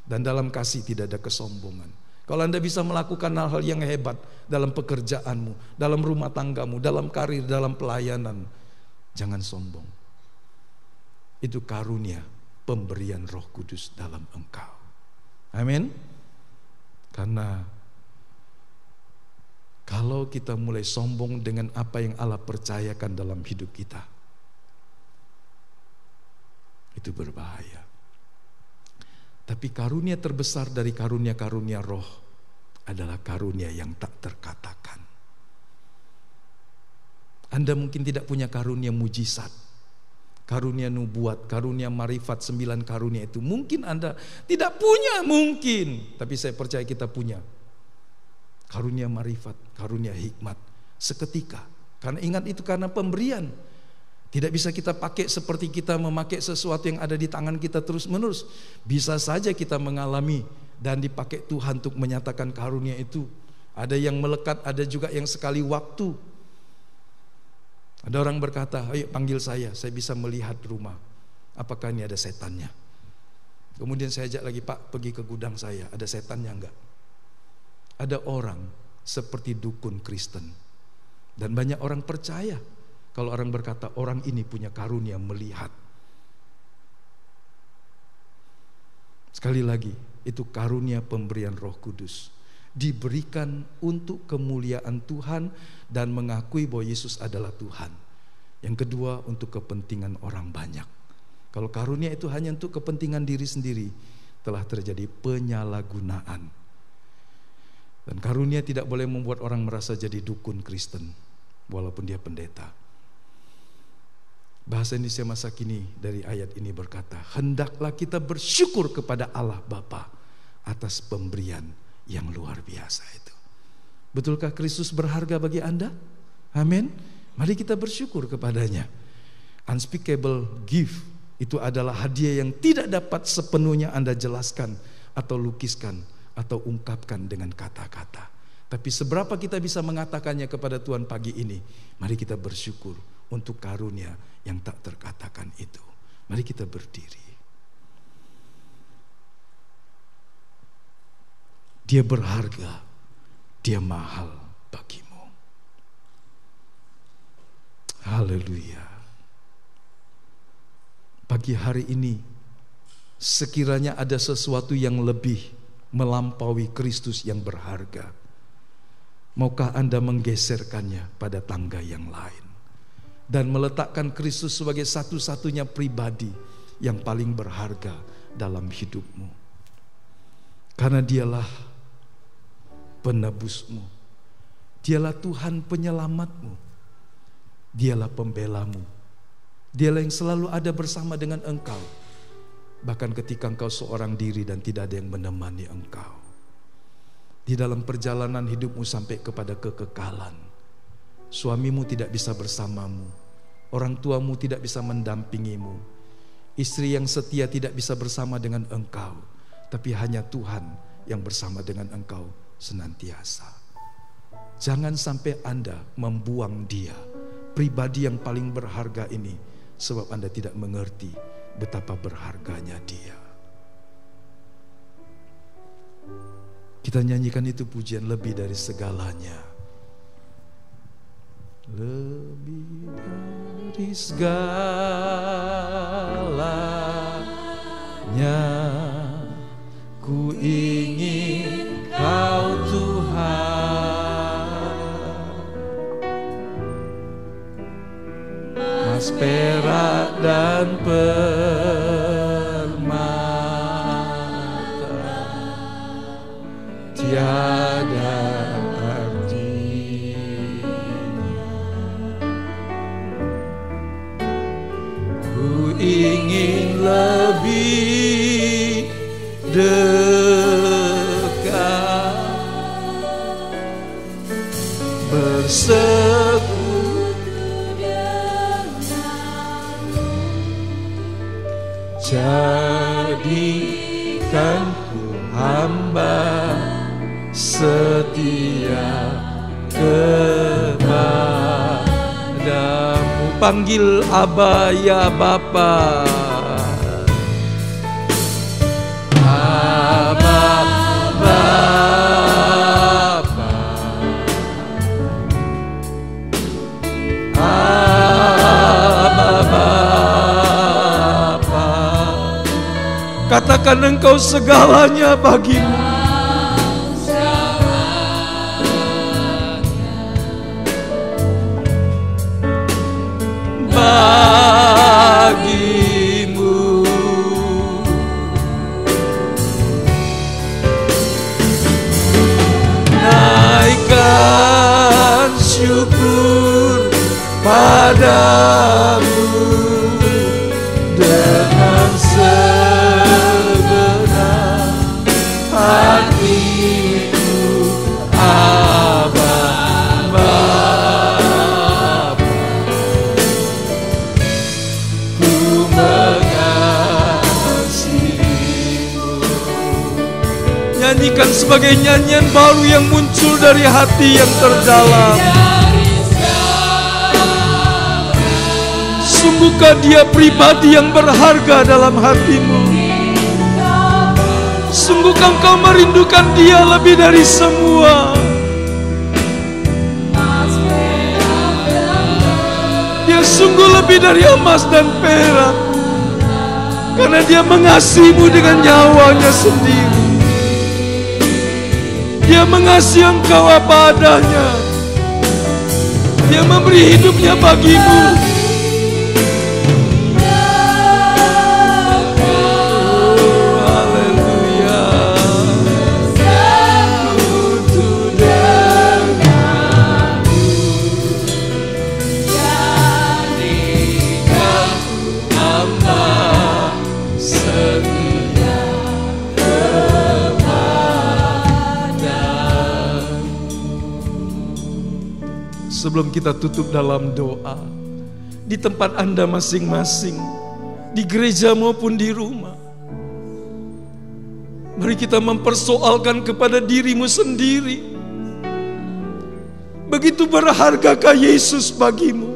Dan dalam kasih tidak ada kesombongan. Kalau Anda bisa melakukan hal-hal yang hebat dalam pekerjaanmu, dalam rumah tanggamu, dalam karir, dalam pelayanan, jangan sombong. Itu karunia pemberian Roh Kudus dalam engkau. Amin. Karena kalau kita mulai sombong dengan apa yang Allah percayakan dalam hidup kita, itu berbahaya. Tapi karunia terbesar dari karunia-karunia roh adalah karunia yang tak terkatakan. Anda mungkin tidak punya karunia mujizat, karunia nubuat, karunia marifat, 9 karunia itu. Mungkin Anda tidak punya, mungkin. Tapi saya percaya kita punya. Karunia marifat, karunia hikmat. Seketika. Karena ingat itu karena pemberian. Tidak bisa kita pakai seperti kita memakai sesuatu yang ada di tangan kita terus menerus. Bisa saja kita mengalami dan dipakai Tuhan untuk menyatakan karunia itu. Ada yang melekat, ada juga yang sekali waktu. Ada orang berkata, ayo panggil saya bisa melihat rumah. Apakah ini ada setannya? Kemudian saya ajak lagi, Pak pergi ke gudang saya, ada setannya enggak? Ada orang seperti dukun Kristen. Dan banyak orang percaya kalau orang berkata orang ini punya karunia melihat. Sekali lagi, itu karunia pemberian Roh Kudus. Diberikan untuk kemuliaan Tuhan dan mengakui bahwa Yesus adalah Tuhan. Yang kedua, untuk kepentingan orang banyak. Kalau karunia itu hanya untuk kepentingan diri sendiri, telah terjadi penyalahgunaan. Dan karunia tidak boleh membuat orang merasa jadi dukun Kristen, walaupun dia pendeta. Bahasa Indonesia masa kini dari ayat ini berkata, hendaklah kita bersyukur kepada Allah Bapa atas pemberian yang luar biasa itu. Betulkah Kristus berharga bagi Anda? Amin. Mari kita bersyukur kepadanya. Unspeakable gift itu adalah hadiah yang tidak dapat sepenuhnya Anda jelaskan atau lukiskan atau ungkapkan dengan kata-kata. Tapi seberapa kita bisa mengatakannya kepada Tuhan pagi ini, mari kita bersyukur untuk karunia yang tak terkatakan itu. Mari kita berdiri. Dia berharga, dia mahal bagimu. Haleluya. Pagi hari ini, sekiranya ada sesuatu yang lebih melampaui Kristus yang berharga, maukah Anda menggeserkannya pada tangga yang lain dan meletakkan Kristus sebagai satu-satunya pribadi yang paling berharga dalam hidupmu? Karena dialah penebusmu, dialah Tuhan penyelamatmu, dialah pembelamu, dialah yang selalu ada bersama dengan engkau, bahkan ketika engkau seorang diri dan tidak ada yang menemani engkau. Di dalam perjalanan hidupmu sampai kepada kekekalan, suamimu tidak bisa bersamamu, orang tuamu tidak bisa mendampingimu, istri yang setia tidak bisa bersama dengan engkau, tapi hanya Tuhan yang bersama dengan engkau senantiasa. Jangan sampai Anda membuang dia, pribadi yang paling berharga ini, sebab Anda tidak mengerti betapa berharganya dia. Kita nyanyikan itu pujian lebih dari segalanya. Lebih dari segalanya, ku ingin Kau Tuhan, emas perak dan permata tiada artinya. Ku ingin lebih dekat, bersekutu jadikanku hamba setia kepadamu. Panggil Aba ya Bapa. Aba Bapa, Aba Bapa. Katakan engkau segalanya bagimu. Bagimu naikkan syukur padamu dengan segenap hatiku, Aba Bapa. Nyanyikan sebagai nyanyian baru yang muncul dari hati yang terdalam. Sungguhkah dia pribadi yang berharga dalam hatimu? Sungguhkah engkau merindukan dia lebih dari semua? Dia sungguh lebih dari emas dan perak, karena dia mengasihimu dengan nyawanya sendiri. Dia mengasihi engkau apa adanya. Dia memberi hidupnya bagimu. Haleluya. Untuk denganmu jadikan hamba setia. Sebelum kita tutup dalam doa, di tempat Anda masing-masing, di gereja maupun di rumah, mari kita mempersoalkan kepada dirimu sendiri, begitu berhargakah Yesus bagimu?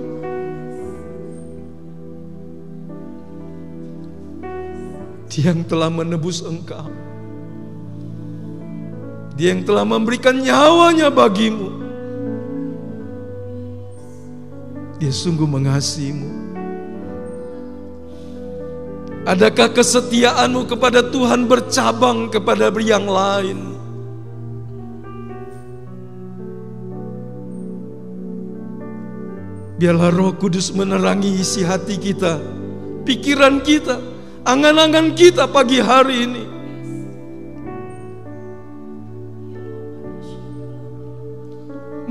Dia yang telah menebus engkau, Dia yang telah memberikan nyawanya bagimu. Dia sungguh mengasihimu. Adakah kesetiaanmu kepada Tuhan bercabang kepada yang lain? Biarlah Roh Kudus menerangi isi hati kita, pikiran kita, angan-angan kita pagi hari ini.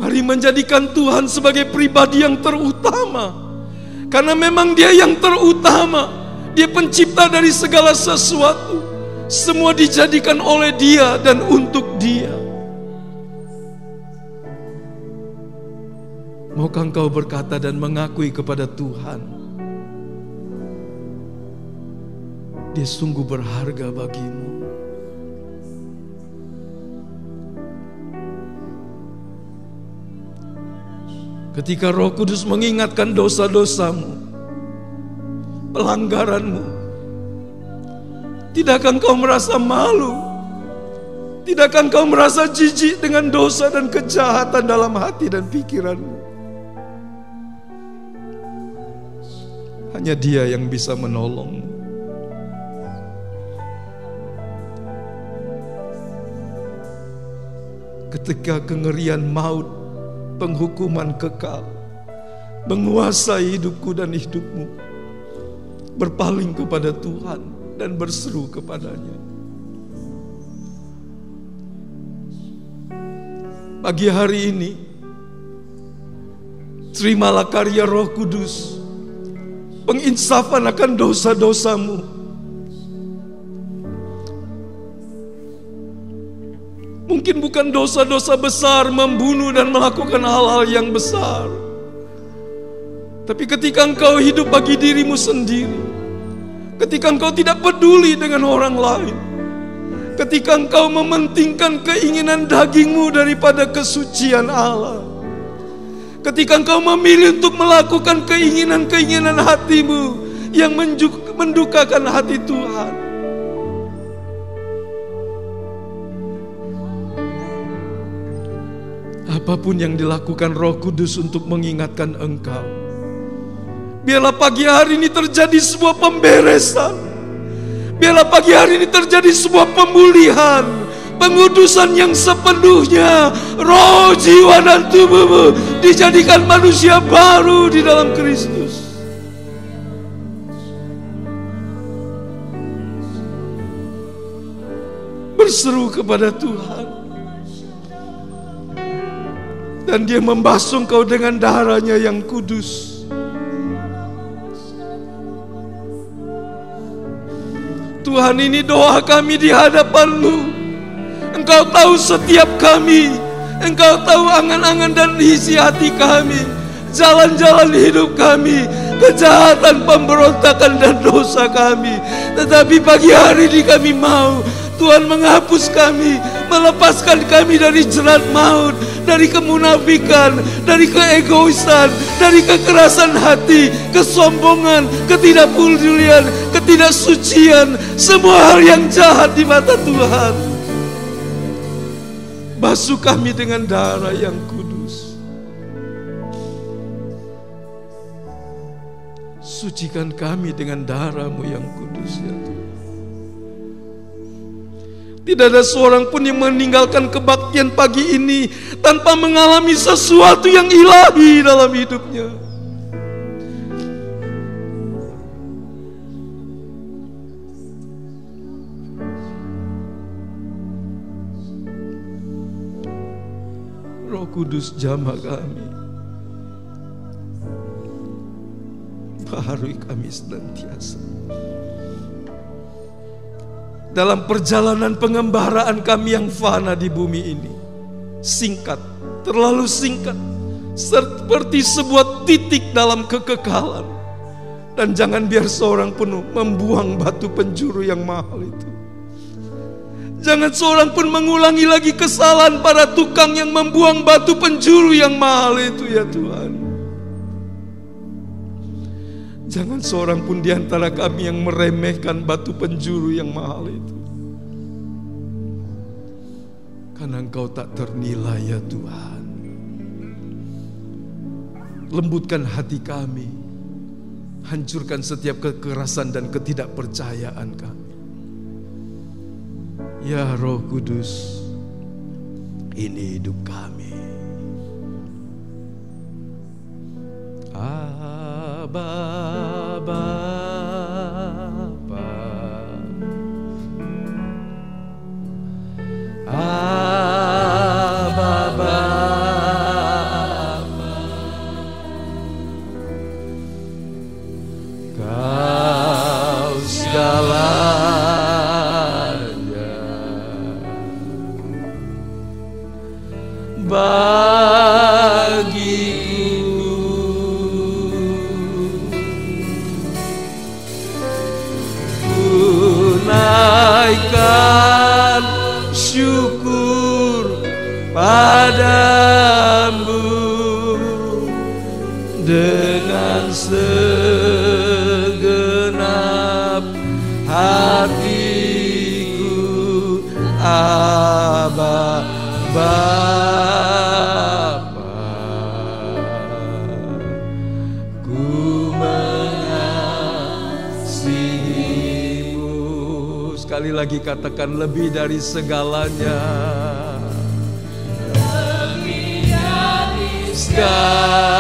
Mari menjadikan Tuhan sebagai pribadi yang terutama, karena memang Dia yang terutama. Dia pencipta dari segala sesuatu. Semua dijadikan oleh Dia dan untuk Dia. Maukah engkau berkata dan mengakui kepada Tuhan, Dia sungguh berharga bagimu. Ketika Roh Kudus mengingatkan dosa-dosamu, pelanggaranmu, tidakkah engkau merasa malu? Tidakkah engkau merasa jijik dengan dosa dan kejahatan dalam hati dan pikiranmu? Hanya Dia yang bisa menolongmu. Ketika kengerian maut, penghukuman kekal menguasai hidupku dan hidupmu, berpaling kepada Tuhan dan berseru kepadanya. Pagi hari ini, terimalah karya Roh Kudus, penginsafan akan dosa-dosamu. Mungkin bukan dosa-dosa besar, membunuh dan melakukan hal-hal yang besar. Tapi ketika engkau hidup bagi dirimu sendiri, ketika engkau tidak peduli dengan orang lain, ketika engkau mementingkan keinginan dagingmu daripada kesucian Allah, ketika engkau memilih untuk melakukan keinginan-keinginan hatimu yang mendukakan hati Tuhan. Apapun yang dilakukan Roh Kudus untuk mengingatkan engkau, biarlah pagi hari ini terjadi sebuah pemberesan. Biarlah pagi hari ini terjadi sebuah pemulihan, pengudusan yang sepenuhnya. Roh, jiwa, dan tubuhmu dijadikan manusia baru di dalam Kristus. Berseru kepada Tuhan, dan Dia membasuh engkau dengan darah-Nya yang kudus. Tuhan, ini doa kami di hadapan-Mu. Engkau tahu setiap kami, Engkau tahu angan-angan dan isi hati kami, jalan-jalan hidup kami, kejahatan, pemberontakan, dan dosa kami. Tetapi pagi hari ini kami mau Tuhan menghapus kami, melepaskan kami dari jerat maut, dari kemunafikan, dari keegoisan, dari kekerasan hati, kesombongan, ketidakpedulian, ketidaksucian, semua hal yang jahat di mata Tuhan. Basuh kami dengan darah yang kudus. Sucikan kami dengan darah-Mu yang kudus, ya Tuhan. Tidak ada seorang pun yang meninggalkan kebaktian pagi ini tanpa mengalami sesuatu yang ilahi dalam hidupnya. Roh Kudus, jamah kami, baharui kami senantiasa. Dalam perjalanan pengembaraan kami yang fana di bumi ini, singkat, terlalu singkat, seperti sebuah titik dalam kekekalan. Dan jangan biar seorang pun membuang batu penjuru yang mahal itu. Jangan seorang pun mengulangi lagi kesalahan para tukang yang membuang batu penjuru yang mahal itu, ya Tuhan. Jangan seorang pun di antara kami yang meremehkan batu penjuru yang mahal itu. Karena Engkau tak ternilai, ya Tuhan. Lembutkan hati kami, hancurkan setiap kekerasan dan ketidakpercayaan kami. Ya Roh Kudus, ini hidup kami. Bapa, Kau segalanya bagiku. Naikkan syukur padamu dengan segenap hatiku, Aba Bapa, ku mengasihimu. Sekali lagi katakan, lebih dari segalanya, lebih dari segalanya,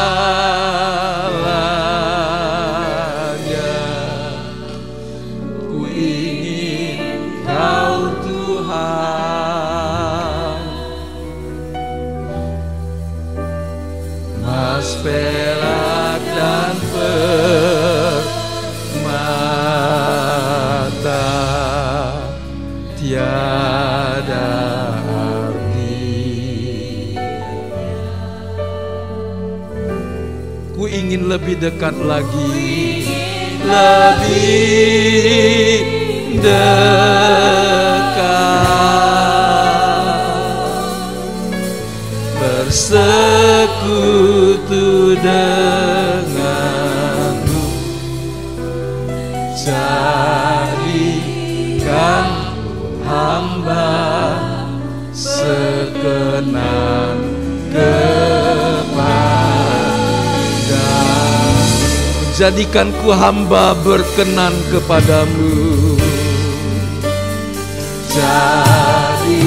ku ingin Kau Tuhan. Mas, perak dan permata tiada arti. Ku ingin lebih dekat lagi, lebih jadikan hamba sekenan kepadamu. Jadikan ku hamba berkenan kepadamu. Jadikan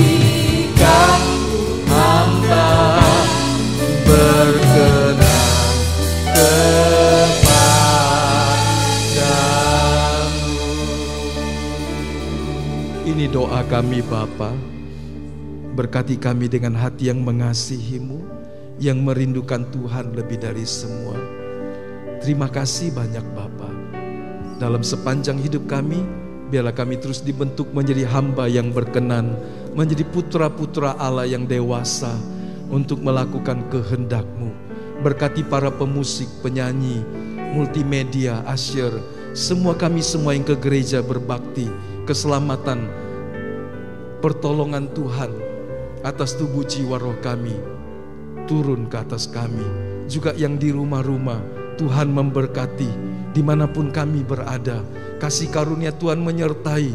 hamba berkenan kepadamu. Ini doa kami Bapa. Berkati kami dengan hati yang mengasihi-Mu, yang merindukan Tuhan lebih dari semua. Terima kasih banyak Bapa. Dalam sepanjang hidup kami, biarlah kami terus dibentuk menjadi hamba yang berkenan, menjadi putra-putra Allah yang dewasa untuk melakukan kehendak-Mu. Berkati para pemusik, penyanyi, multimedia, asyir, semua kami semua yang ke gereja berbakti, keselamatan, pertolongan Tuhan atas tubuh jiwa roh kami turun ke atas kami. Juga yang di rumah-rumah, Tuhan memberkati dimanapun kami berada. Kasih karunia Tuhan menyertai,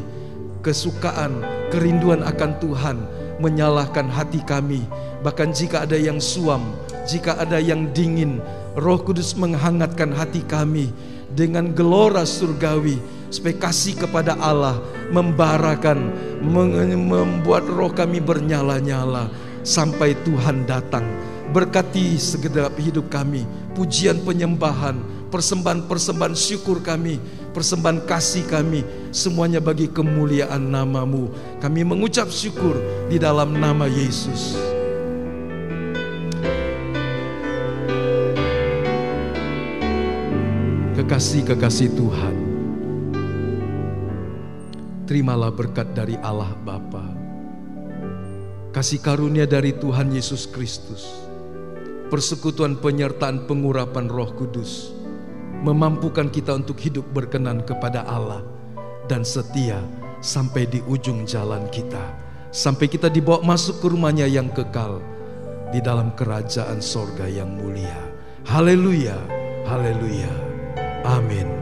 kesukaan, kerinduan akan Tuhan menyalahkan hati kami. Bahkan jika ada yang suam, jika ada yang dingin, Roh Kudus menghangatkan hati kami dengan gelora surgawi, supaya kasih kepada Allah membarakan, membuat roh kami bernyala-nyala sampai Tuhan datang. Berkati segenap hidup kami, pujian penyembahan, persembahan-persembahan syukur kami, persembahan kasih kami, semuanya bagi kemuliaan nama-Mu. Kami mengucap syukur di dalam nama Yesus. Kekasih-kekasih Tuhan, terimalah berkat dari Allah Bapa, kasih karunia dari Tuhan Yesus Kristus, persekutuan penyertaan pengurapan Roh Kudus, memampukan kita untuk hidup berkenan kepada Allah dan setia sampai di ujung jalan kita, sampai kita dibawa masuk ke rumahnya yang kekal di dalam kerajaan sorga yang mulia. Haleluya, haleluya, amin.